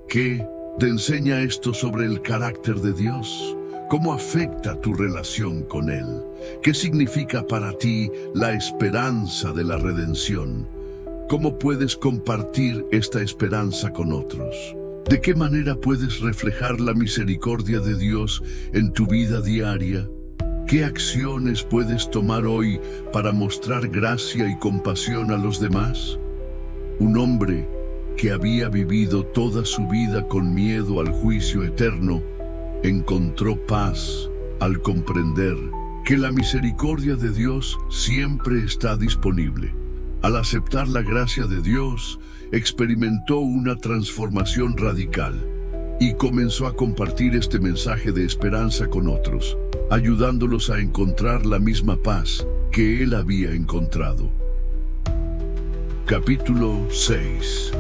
¿Qué te enseña esto sobre el carácter de Dios? ¿Cómo afecta tu relación con Él? ¿Qué significa para ti la esperanza de la redención? ¿Cómo puedes compartir esta esperanza con otros? ¿De qué manera puedes reflejar la misericordia de Dios en tu vida diaria? ¿Qué acciones puedes tomar hoy para mostrar gracia y compasión a los demás? Un hombre que había vivido toda su vida con miedo al juicio eterno, encontró paz al comprender que la misericordia de Dios siempre está disponible. Al aceptar la gracia de Dios, experimentó una transformación radical y comenzó a compartir este mensaje de esperanza con otros, ayudándolos a encontrar la misma paz que él había encontrado. Capítulo 6.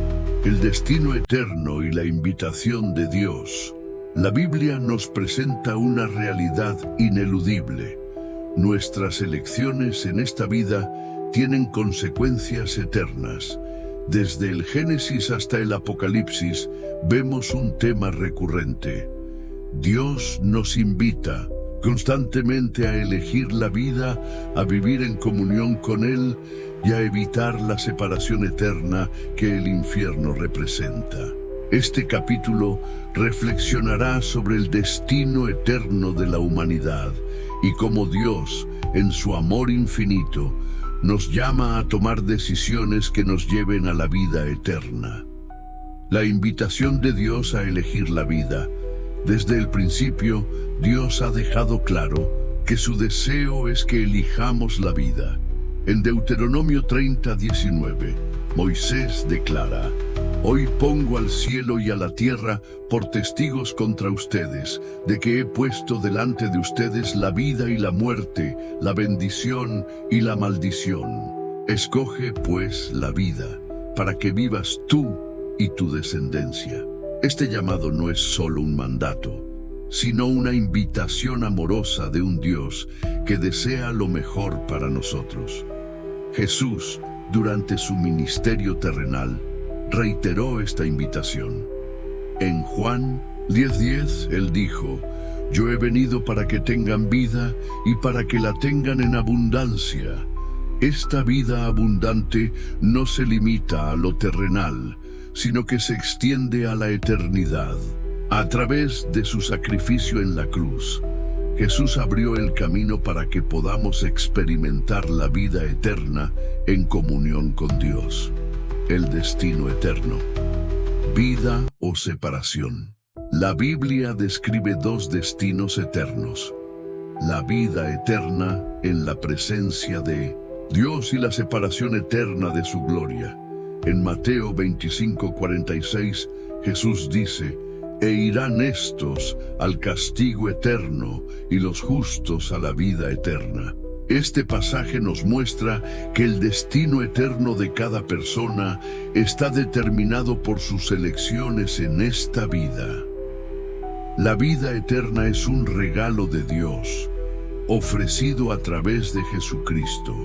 El destino eterno y la invitación de Dios. La Biblia nos presenta una realidad ineludible. Nuestras elecciones en esta vida tienen consecuencias eternas. Desde el Génesis hasta el Apocalipsis vemos un tema recurrente. Dios nos invita constantemente a elegir la vida, a vivir en comunión con Él y a evitar la separación eterna que el infierno representa. Este capítulo reflexionará sobre el destino eterno de la humanidad y cómo Dios, en su amor infinito, nos llama a tomar decisiones que nos lleven a la vida eterna. La invitación de Dios a elegir la vida. Desde el principio, Dios ha dejado claro que su deseo es que elijamos la vida. En Deuteronomio 30:19, Moisés declara: «Hoy pongo al cielo y a la tierra por testigos contra ustedes, de que he puesto delante de ustedes la vida y la muerte, la bendición y la maldición. Escoge, pues, la vida, para que vivas tú y tu descendencia». Este llamado no es solo un mandato, sino una invitación amorosa de un Dios que desea lo mejor para nosotros. Jesús, durante su ministerio terrenal, reiteró esta invitación. En Juan 10:10, Él dijo: «Yo he venido para que tengan vida y para que la tengan en abundancia». Esta vida abundante no se limita a lo terrenal, sino que se extiende a la eternidad. A través de su sacrificio en la cruz, Jesús abrió el camino para que podamos experimentar la vida eterna en comunión con Dios. El destino eterno. Vida o separación. La Biblia describe dos destinos eternos. La vida eterna en la presencia de Dios y la separación eterna de su gloria. En Mateo 25:46, Jesús dice: «E irán estos al castigo eterno y los justos a la vida eterna». Este pasaje nos muestra que el destino eterno de cada persona está determinado por sus elecciones en esta vida. La vida eterna es un regalo de Dios, ofrecido a través de Jesucristo.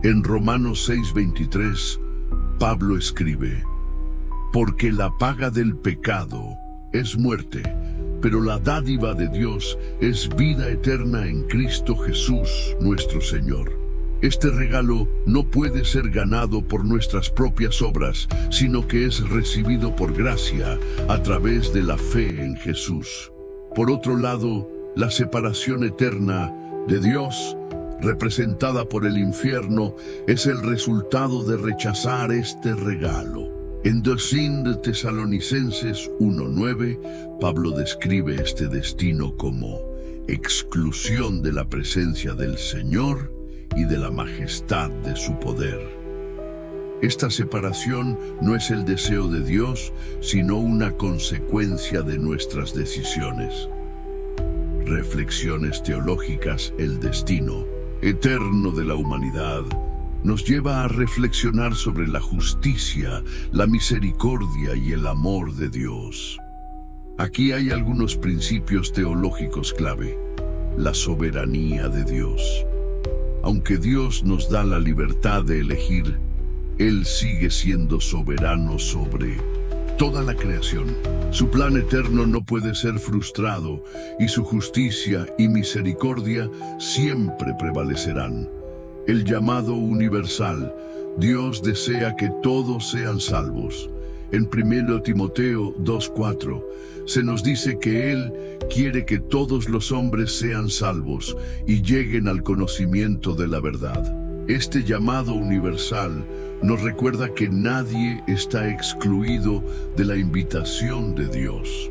En Romanos 6:23, Pablo escribe: «Porque la paga del pecado es muerte, pero la dádiva de Dios es vida eterna en Cristo Jesús, nuestro Señor». Este regalo no puede ser ganado por nuestras propias obras, sino que es recibido por gracia a través de la fe en Jesús. Por otro lado, la separación eterna de Dios, representada por el infierno, es el resultado de rechazar este regalo. En 2 de Tesalonicenses 1:9, Pablo describe este destino como exclusión de la presencia del Señor y de la majestad de su poder. Esta separación no es el deseo de Dios, sino una consecuencia de nuestras decisiones. Reflexiones teológicas. El destino eterno de la humanidad nos lleva a reflexionar sobre la justicia, la misericordia y el amor de Dios. Aquí hay algunos principios teológicos clave. La soberanía de Dios. Aunque Dios nos da la libertad de elegir, Él sigue siendo soberano sobre toda la creación. Su plan eterno no puede ser frustrado y su justicia y misericordia siempre prevalecerán. El llamado universal. Dios desea que todos sean salvos. En 1 Timoteo 2:4 se nos dice que Él quiere que todos los hombres sean salvos y lleguen al conocimiento de la verdad. Este llamado universal nos recuerda que nadie está excluido de la invitación de Dios.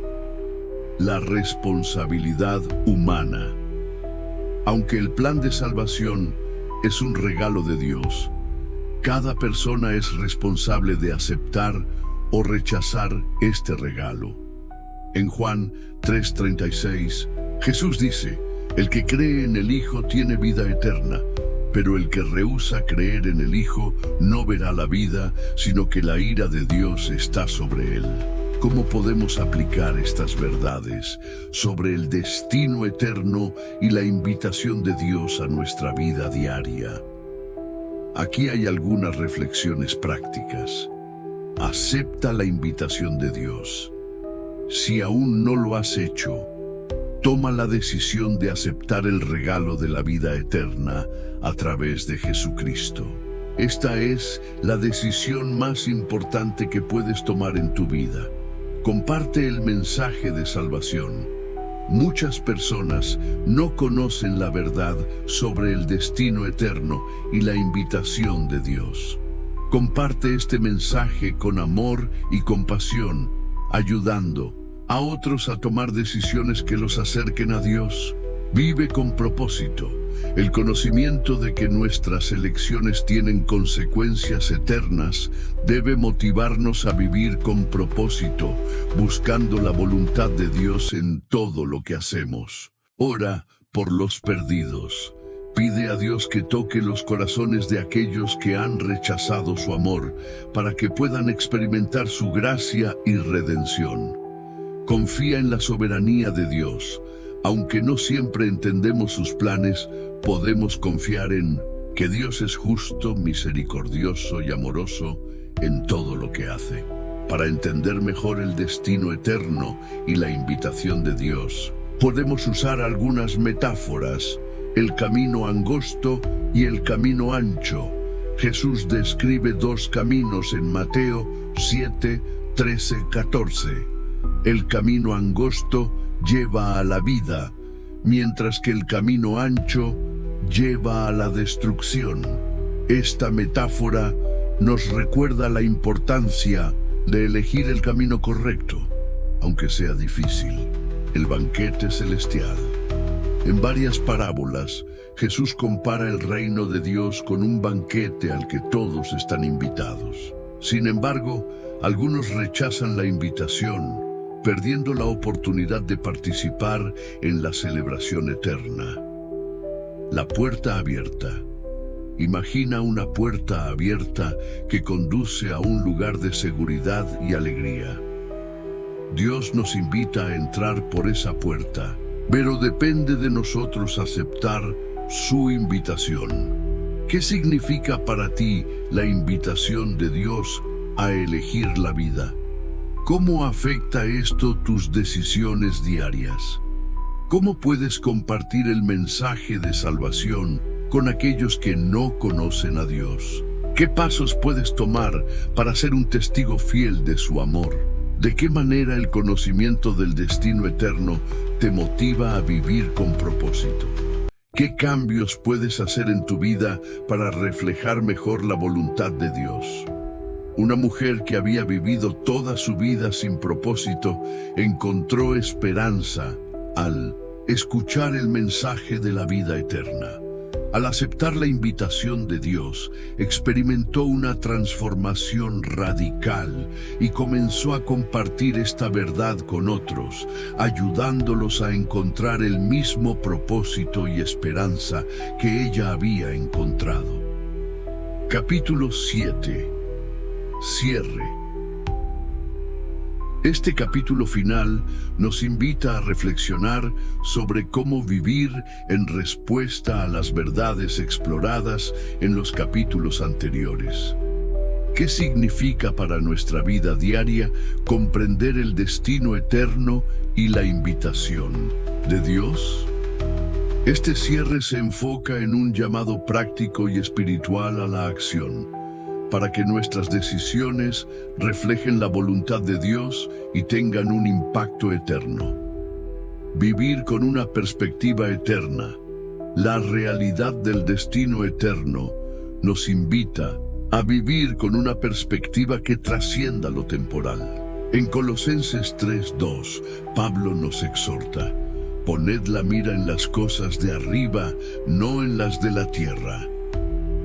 La responsabilidad humana. Aunque el plan de salvación es un regalo de Dios, cada persona es responsable de aceptar o rechazar este regalo. En Juan 3:36, Jesús dice: «El que cree en el Hijo tiene vida eterna, pero el que rehúsa creer en el Hijo no verá la vida, sino que la ira de Dios está sobre él». ¿Cómo podemos aplicar estas verdades sobre el destino eterno y la invitación de Dios a nuestra vida diaria? Aquí hay algunas reflexiones prácticas. Acepta la invitación de Dios. Si aún no lo has hecho, toma la decisión de aceptar el regalo de la vida eterna a través de Jesucristo. Esta es la decisión más importante que puedes tomar en tu vida. Comparte el mensaje de salvación. Muchas personas no conocen la verdad sobre el destino eterno y la invitación de Dios. Comparte este mensaje con amor y compasión, ayudando a otros a tomar decisiones que los acerquen a Dios. Vive con propósito. El conocimiento de que nuestras elecciones tienen consecuencias eternas debe motivarnos a vivir con propósito, buscando la voluntad de Dios en todo lo que hacemos. Ora por los perdidos. Pide a Dios que toque los corazones de aquellos que han rechazado su amor, para que puedan experimentar su gracia y redención. Confía en la soberanía de Dios. Aunque no siempre entendemos sus planes, podemos confiar en que Dios es justo, misericordioso y amoroso en todo lo que hace. Para entender mejor el destino eterno y la invitación de Dios, podemos usar algunas metáforas: el camino angosto y el camino ancho. Jesús describe dos caminos en Mateo 7, 13, 14. El camino angosto lleva a la vida, mientras que el camino ancho lleva a la destrucción. Esta metáfora nos recuerda la importancia de elegir el camino correcto, aunque sea difícil. El banquete celestial. En varias parábolas, Jesús compara el reino de Dios con un banquete al que todos están invitados. Sin embargo, algunos rechazan la invitación, perdiendo la oportunidad de participar en la celebración eterna. La puerta abierta. Imagina una puerta abierta que conduce a un lugar de seguridad y alegría. Dios nos invita a entrar por esa puerta, pero depende de nosotros aceptar su invitación. ¿Qué significa para ti la invitación de Dios a elegir la vida? ¿Cómo afecta esto tus decisiones diarias? ¿Cómo puedes compartir el mensaje de salvación con aquellos que no conocen a Dios? ¿Qué pasos puedes tomar para ser un testigo fiel de su amor? ¿De qué manera el conocimiento del destino eterno te motiva a vivir con propósito? ¿Qué cambios puedes hacer en tu vida para reflejar mejor la voluntad de Dios? Una mujer que había vivido toda su vida sin propósito encontró esperanza al escuchar el mensaje de la vida eterna. Al aceptar la invitación de Dios, experimentó una transformación radical y comenzó a compartir esta verdad con otros, ayudándolos a encontrar el mismo propósito y esperanza que ella había encontrado. Capítulo 7. Cierre. Este capítulo final nos invita a reflexionar sobre cómo vivir en respuesta a las verdades exploradas en los capítulos anteriores. ¿Qué significa para nuestra vida diaria comprender el destino eterno y la invitación de Dios? Este cierre se enfoca en un llamado práctico y espiritual a la acción, para que nuestras decisiones reflejen la voluntad de Dios y tengan un impacto eterno. Vivir con una perspectiva eterna, la realidad del destino eterno, nos invita a vivir con una perspectiva que trascienda lo temporal. En Colosenses 3:2, Pablo nos exhorta: poned la mira en las cosas de arriba, no en las de la tierra.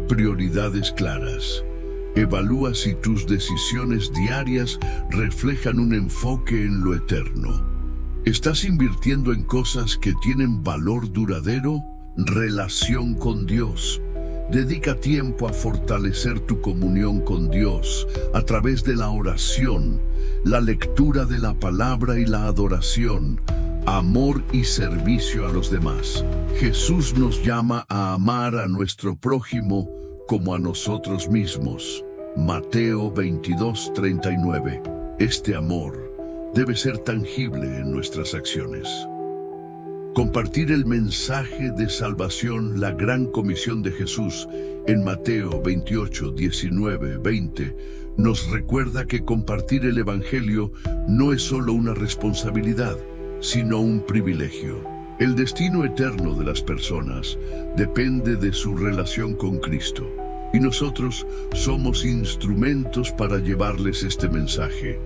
Prioridades claras. Evalúa si tus decisiones diarias reflejan un enfoque en lo eterno. ¿Estás invirtiendo en cosas que tienen valor duradero? Relación con Dios. Dedica tiempo a fortalecer tu comunión con Dios a través de la oración, la lectura de la palabra y la adoración, amor y servicio a los demás. Jesús nos llama a amar a nuestro prójimo como a nosotros mismos. Mateo 22:39. Este amor debe ser tangible en nuestras acciones. Compartir el mensaje de salvación, la gran comisión de Jesús, en Mateo 28:19-20, nos recuerda que compartir el Evangelio no es solo una responsabilidad, sino un privilegio. El destino eterno de las personas depende de su relación con Cristo, y nosotros somos instrumentos para llevarles este mensaje.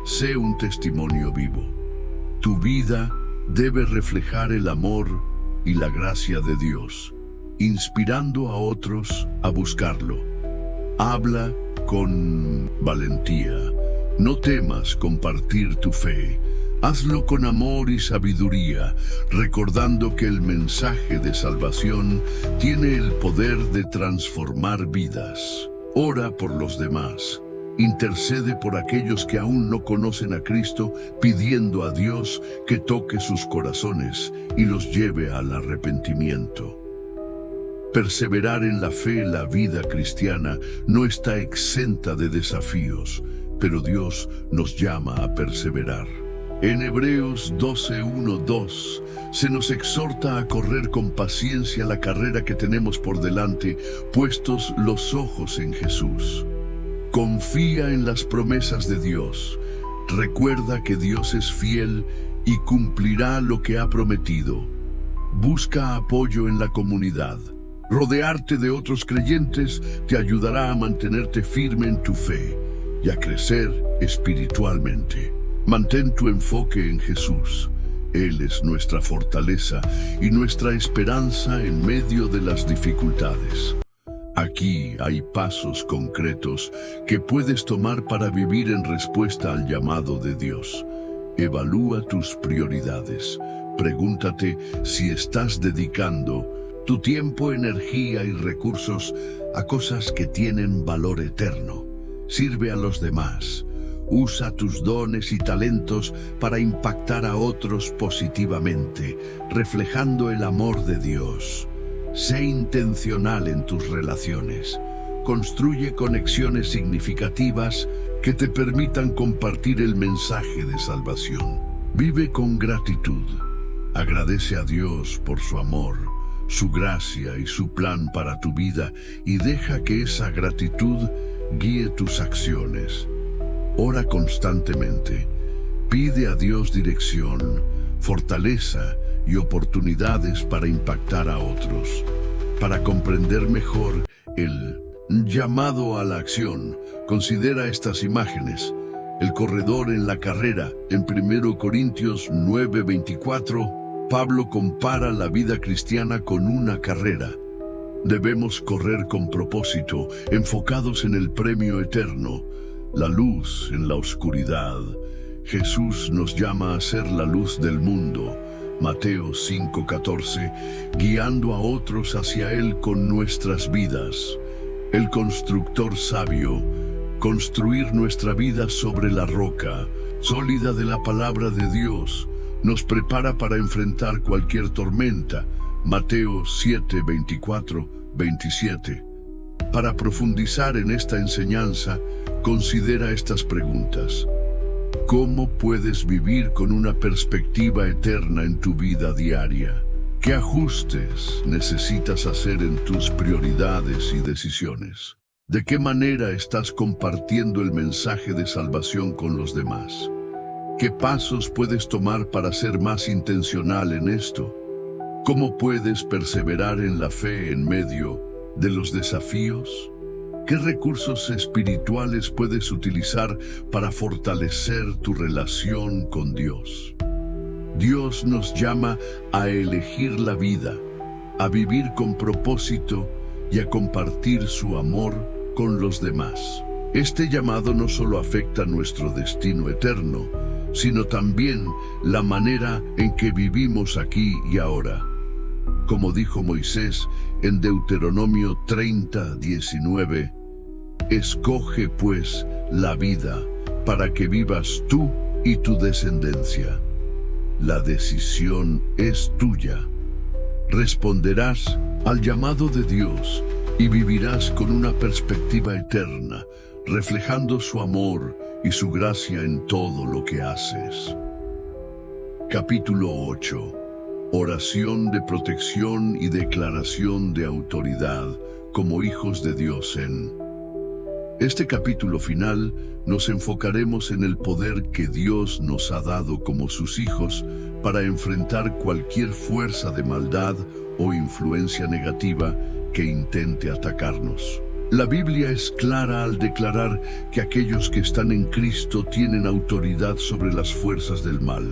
Sé un testimonio vivo. Tu vida debe reflejar el amor y la gracia de Dios, inspirando a otros a buscarlo. Habla con valentía. No temas compartir tu fe. Hazlo con amor y sabiduría, recordando que el mensaje de salvación tiene el poder de transformar vidas. Ora por los demás. Intercede por aquellos que aún no conocen a Cristo, pidiendo a Dios que toque sus corazones y los lleve al arrepentimiento. Perseverar en la fe, la vida cristiana, no está exenta de desafíos, pero Dios nos llama a perseverar. En Hebreos 12:1-2 se nos exhorta a correr con paciencia la carrera que tenemos por delante, puestos los ojos en Jesús. Confía en las promesas de Dios. Recuerda que Dios es fiel y cumplirá lo que ha prometido. Busca apoyo en la comunidad. Rodearte de otros creyentes te ayudará a mantenerte firme en tu fe y a crecer espiritualmente. Mantén tu enfoque en Jesús. Él es nuestra fortaleza y nuestra esperanza en medio de las dificultades. Aquí hay pasos concretos que puedes tomar para vivir en respuesta al llamado de Dios. Evalúa tus prioridades. Pregúntate si estás dedicando tu tiempo, energía y recursos a cosas que tienen valor eterno. Sirve a los demás. Usa tus dones y talentos para impactar a otros positivamente, reflejando el amor de Dios. Sé intencional en tus relaciones. Construye conexiones significativas que te permitan compartir el mensaje de salvación. Vive con gratitud. Agradece a Dios por su amor, su gracia y su plan para tu vida, y deja que esa gratitud guíe tus acciones. Ora constantemente. Pide a Dios dirección, fortaleza y oportunidades para impactar a otros. Para comprender mejor el llamado a la acción, considera estas imágenes. El corredor en la carrera. En 1 Corintios 9:24, Pablo compara la vida cristiana con una carrera. Debemos correr con propósito, enfocados en el premio eterno, la luz en la oscuridad. Jesús nos llama a ser la luz del mundo. Mateo 5:14, guiando a otros hacia Él con nuestras vidas. El constructor sabio, construir nuestra vida sobre la roca sólida de la palabra de Dios, nos prepara para enfrentar cualquier tormenta. Mateo 7:24-27. Para profundizar en esta enseñanza, considera estas preguntas. ¿Cómo puedes vivir con una perspectiva eterna en tu vida diaria? ¿Qué ajustes necesitas hacer en tus prioridades y decisiones? ¿De qué manera estás compartiendo el mensaje de salvación con los demás? ¿Qué pasos puedes tomar para ser más intencional en esto? ¿Cómo puedes perseverar en la fe en medio de los desafíos? ¿Qué recursos espirituales puedes utilizar para fortalecer tu relación con Dios? Dios nos llama a elegir la vida, a vivir con propósito y a compartir su amor con los demás. Este llamado no solo afecta nuestro destino eterno, sino también la manera en que vivimos aquí y ahora. Como dijo Moisés en Deuteronomio 30:19, escoge pues la vida para que vivas tú y tu descendencia. La decisión es tuya. Responderás al llamado de Dios y vivirás con una perspectiva eterna, reflejando su amor y su gracia en todo lo que haces. Capítulo 8. Oración de protección y declaración de autoridad como hijos de Dios en este capítulo final. Nos enfocaremos en el poder que Dios nos ha dado como sus hijos para enfrentar cualquier fuerza de maldad o influencia negativa que intente atacarnos. La Biblia es clara al declarar que aquellos que están en Cristo tienen autoridad sobre las fuerzas del mal.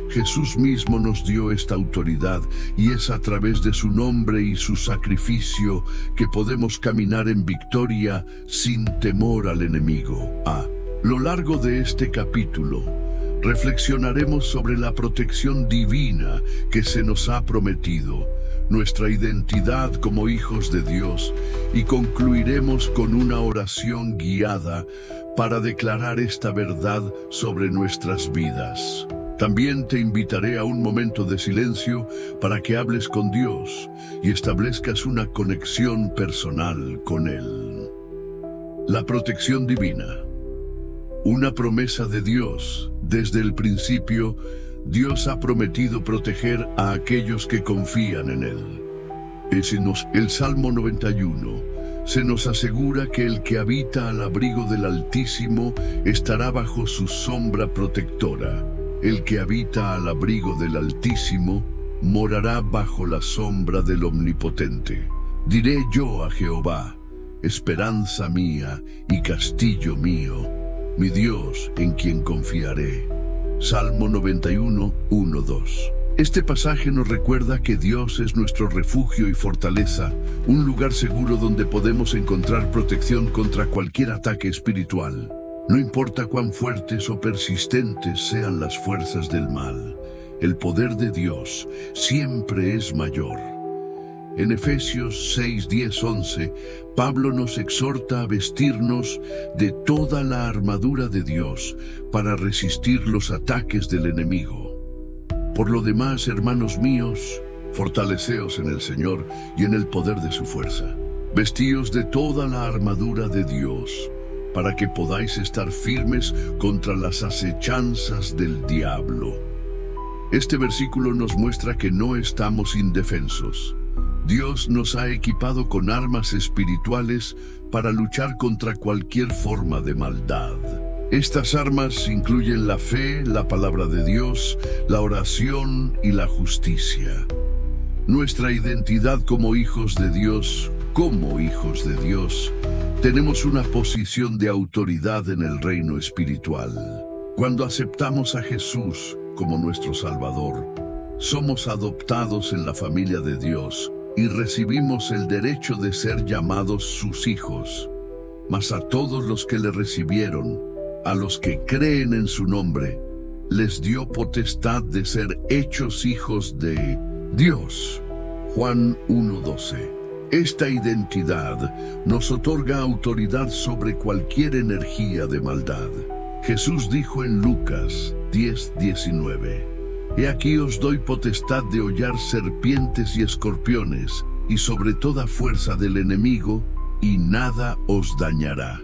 Jesús mismo nos dio esta autoridad y es a través de su nombre y su sacrificio que podemos caminar en victoria sin temor al enemigo. A lo largo de este capítulo, reflexionaremos sobre la protección divina que se nos ha prometido, nuestra identidad como hijos de Dios, y concluiremos con una oración guiada para declarar esta verdad sobre nuestras vidas. También te invitaré a un momento de silencio para que hables con Dios y establezcas una conexión personal con Él. La protección divina. Una promesa de Dios. Desde el principio, Dios ha prometido proteger a aquellos que confían en Él. El Salmo 91 se nos asegura que el que habita al abrigo del Altísimo estará bajo su sombra protectora. El que habita al abrigo del Altísimo morará bajo la sombra del Omnipotente. Diré yo a Jehová, esperanza mía y castillo mío, mi Dios en quien confiaré. Salmo 91, 1, 2. Este pasaje nos recuerda que Dios es nuestro refugio y fortaleza, un lugar seguro donde podemos encontrar protección contra cualquier ataque espiritual. No importa cuán fuertes o persistentes sean las fuerzas del mal, el poder de Dios siempre es mayor. En Efesios 6, 10, 11, Pablo nos exhorta a vestirnos de toda la armadura de Dios para resistir los ataques del enemigo. Por lo demás, hermanos míos, fortaleceos en el Señor y en el poder de su fuerza. Vestíos de toda la armadura de Dios, para que podáis estar firmes contra las acechanzas del diablo. Este versículo nos muestra que no estamos indefensos. Dios nos ha equipado con armas espirituales para luchar contra cualquier forma de maldad. Estas armas incluyen la fe, la palabra de Dios, la oración y la justicia. Nuestra identidad como hijos de Dios, tenemos una posición de autoridad en el reino espiritual. Cuando aceptamos a Jesús como nuestro Salvador, somos adoptados en la familia de Dios y recibimos el derecho de ser llamados sus hijos. Mas a todos los que le recibieron, a los que creen en su nombre, les dio potestad de ser hechos hijos de Dios. Juan 1:12. Esta identidad nos otorga autoridad sobre cualquier energía de maldad. Jesús dijo en Lucas 10:19, «He aquí os doy potestad de hollar serpientes y escorpiones, y sobre toda fuerza del enemigo, y nada os dañará».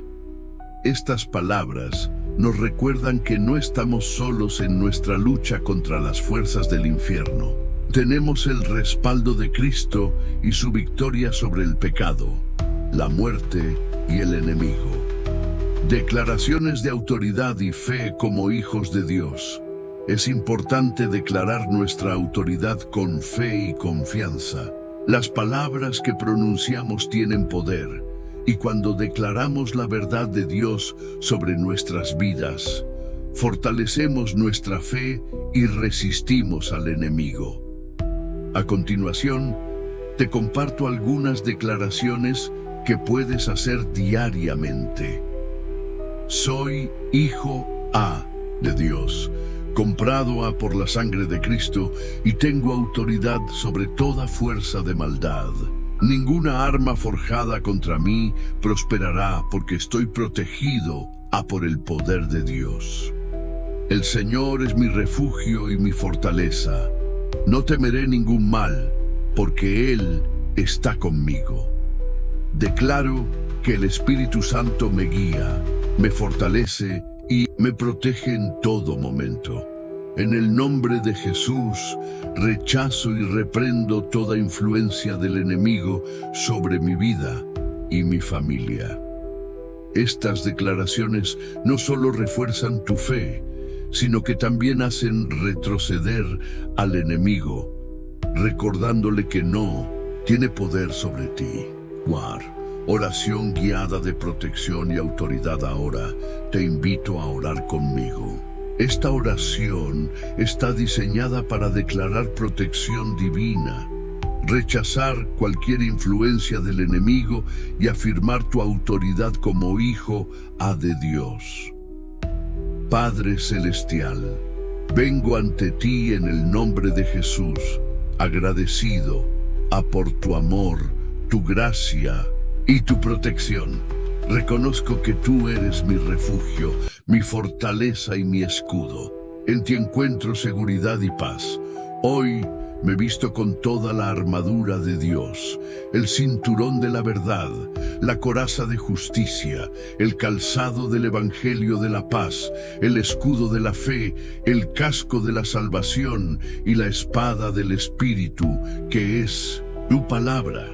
Estas palabras nos recuerdan que no estamos solos en nuestra lucha contra las fuerzas del infierno. Tenemos el respaldo de Cristo y su victoria sobre el pecado, la muerte y el enemigo. Declaraciones de autoridad y fe como hijos de Dios. Es importante declarar nuestra autoridad con fe y confianza. Las palabras que pronunciamos tienen poder, y cuando declaramos la verdad de Dios sobre nuestras vidas, fortalecemos nuestra fe y resistimos al enemigo. A continuación, te comparto algunas declaraciones que puedes hacer diariamente. Soy hijo de Dios, comprado por la sangre de Cristo, y tengo autoridad sobre toda fuerza de maldad. Ninguna arma forjada contra mí prosperará, porque estoy protegido por el poder de Dios. El Señor es mi refugio y mi fortaleza. No temeré ningún mal, porque Él está conmigo. Declaro que el Espíritu Santo me guía, me fortalece y me protege en todo momento. En el nombre de Jesús, rechazo y reprendo toda influencia del enemigo sobre mi vida y mi familia. Estas declaraciones no solo refuerzan tu fe, sino que también hacen retroceder al enemigo, recordándole que no tiene poder sobre ti. Oración guiada de protección y autoridad ahora. Te invito a orar conmigo. Esta oración está diseñada para declarar protección divina, rechazar cualquier influencia del enemigo y afirmar tu autoridad como hijo de Dios. Padre Celestial, vengo ante ti en el nombre de Jesús, agradecido por tu amor, tu gracia y tu protección. Reconozco que tú eres mi refugio, mi fortaleza y mi escudo. En ti encuentro seguridad y paz. Hoy me visto con toda la armadura de Dios, el cinturón de la verdad, la coraza de justicia, el calzado del evangelio de la paz, el escudo de la fe, el casco de la salvación y la espada del Espíritu, que es tu palabra.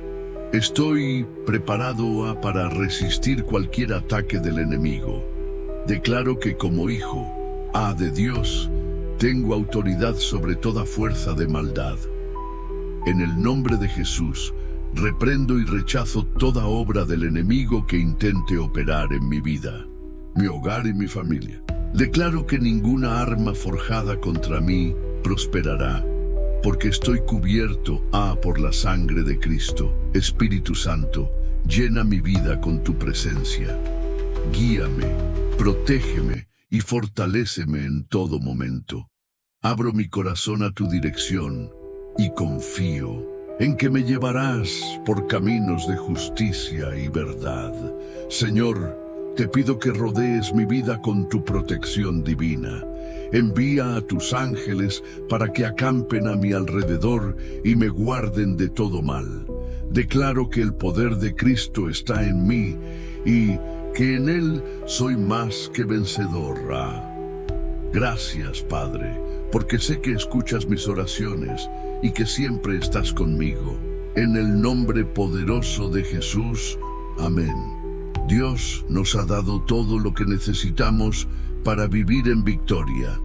Estoy preparado para resistir cualquier ataque del enemigo. Declaro que como hijo de Dios, tengo autoridad sobre toda fuerza de maldad. En el nombre de Jesús, reprendo y rechazo toda obra del enemigo que intente operar en mi vida, mi hogar y mi familia. Declaro que ninguna arma forjada contra mí prosperará, porque estoy cubierto por la sangre de Cristo. Espíritu Santo, llena mi vida con tu presencia. Guíame, protégeme y fortaléceme en todo momento. Abro mi corazón a tu dirección y confío en que me llevarás por caminos de justicia y verdad. Señor, te pido que rodees mi vida con tu protección divina. Envía a tus ángeles para que acampen a mi alrededor y me guarden de todo mal. Declaro que el poder de Cristo está en mí y que en Él soy más que vencedor. Gracias, Padre, porque sé que escuchas mis oraciones y que siempre estás conmigo. En el nombre poderoso de Jesús. Amén. Dios nos ha dado todo lo que necesitamos para vivir en victoria.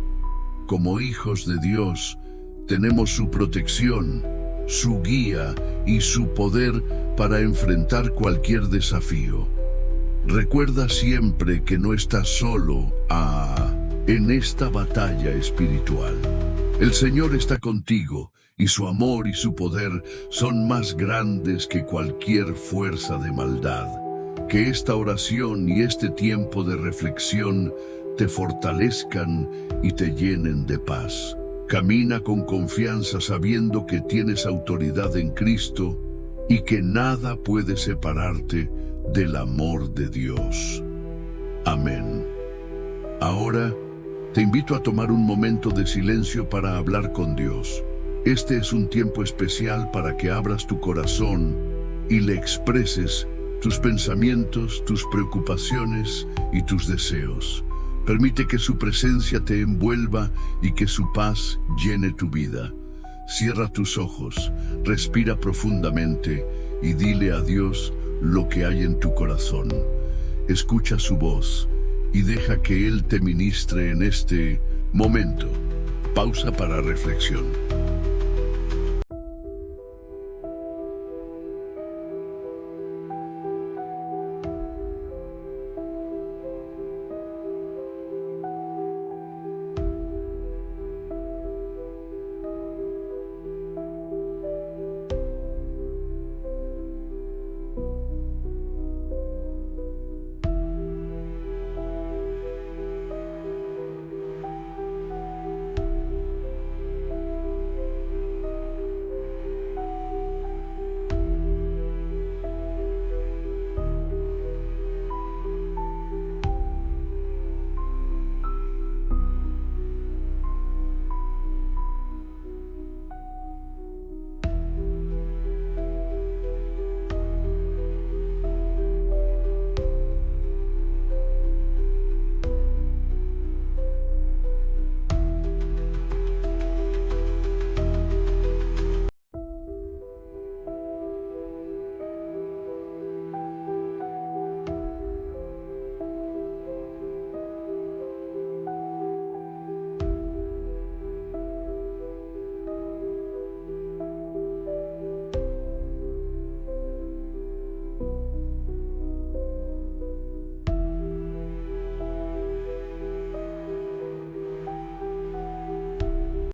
Como hijos de Dios, tenemos su protección, su guía y su poder para enfrentar cualquier desafío. Recuerda siempre que no estás solo en esta batalla espiritual. El Señor está contigo y su amor y su poder son más grandes que cualquier fuerza de maldad. Que esta oración y este tiempo de reflexión te fortalezcan y te llenen de paz. Camina con confianza sabiendo que tienes autoridad en Cristo y que nada puede separarte del amor de Dios. Amén. Ahora, te invito a tomar un momento de silencio para hablar con Dios. Este es un tiempo especial para que abras tu corazón y le expreses tus pensamientos, tus preocupaciones y tus deseos. Permite que su presencia te envuelva y que su paz llene tu vida. Cierra tus ojos, respira profundamente y dile a Dios lo que hay en tu corazón. Escucha su voz y deja que Él te ministre en este momento. Pausa para reflexión.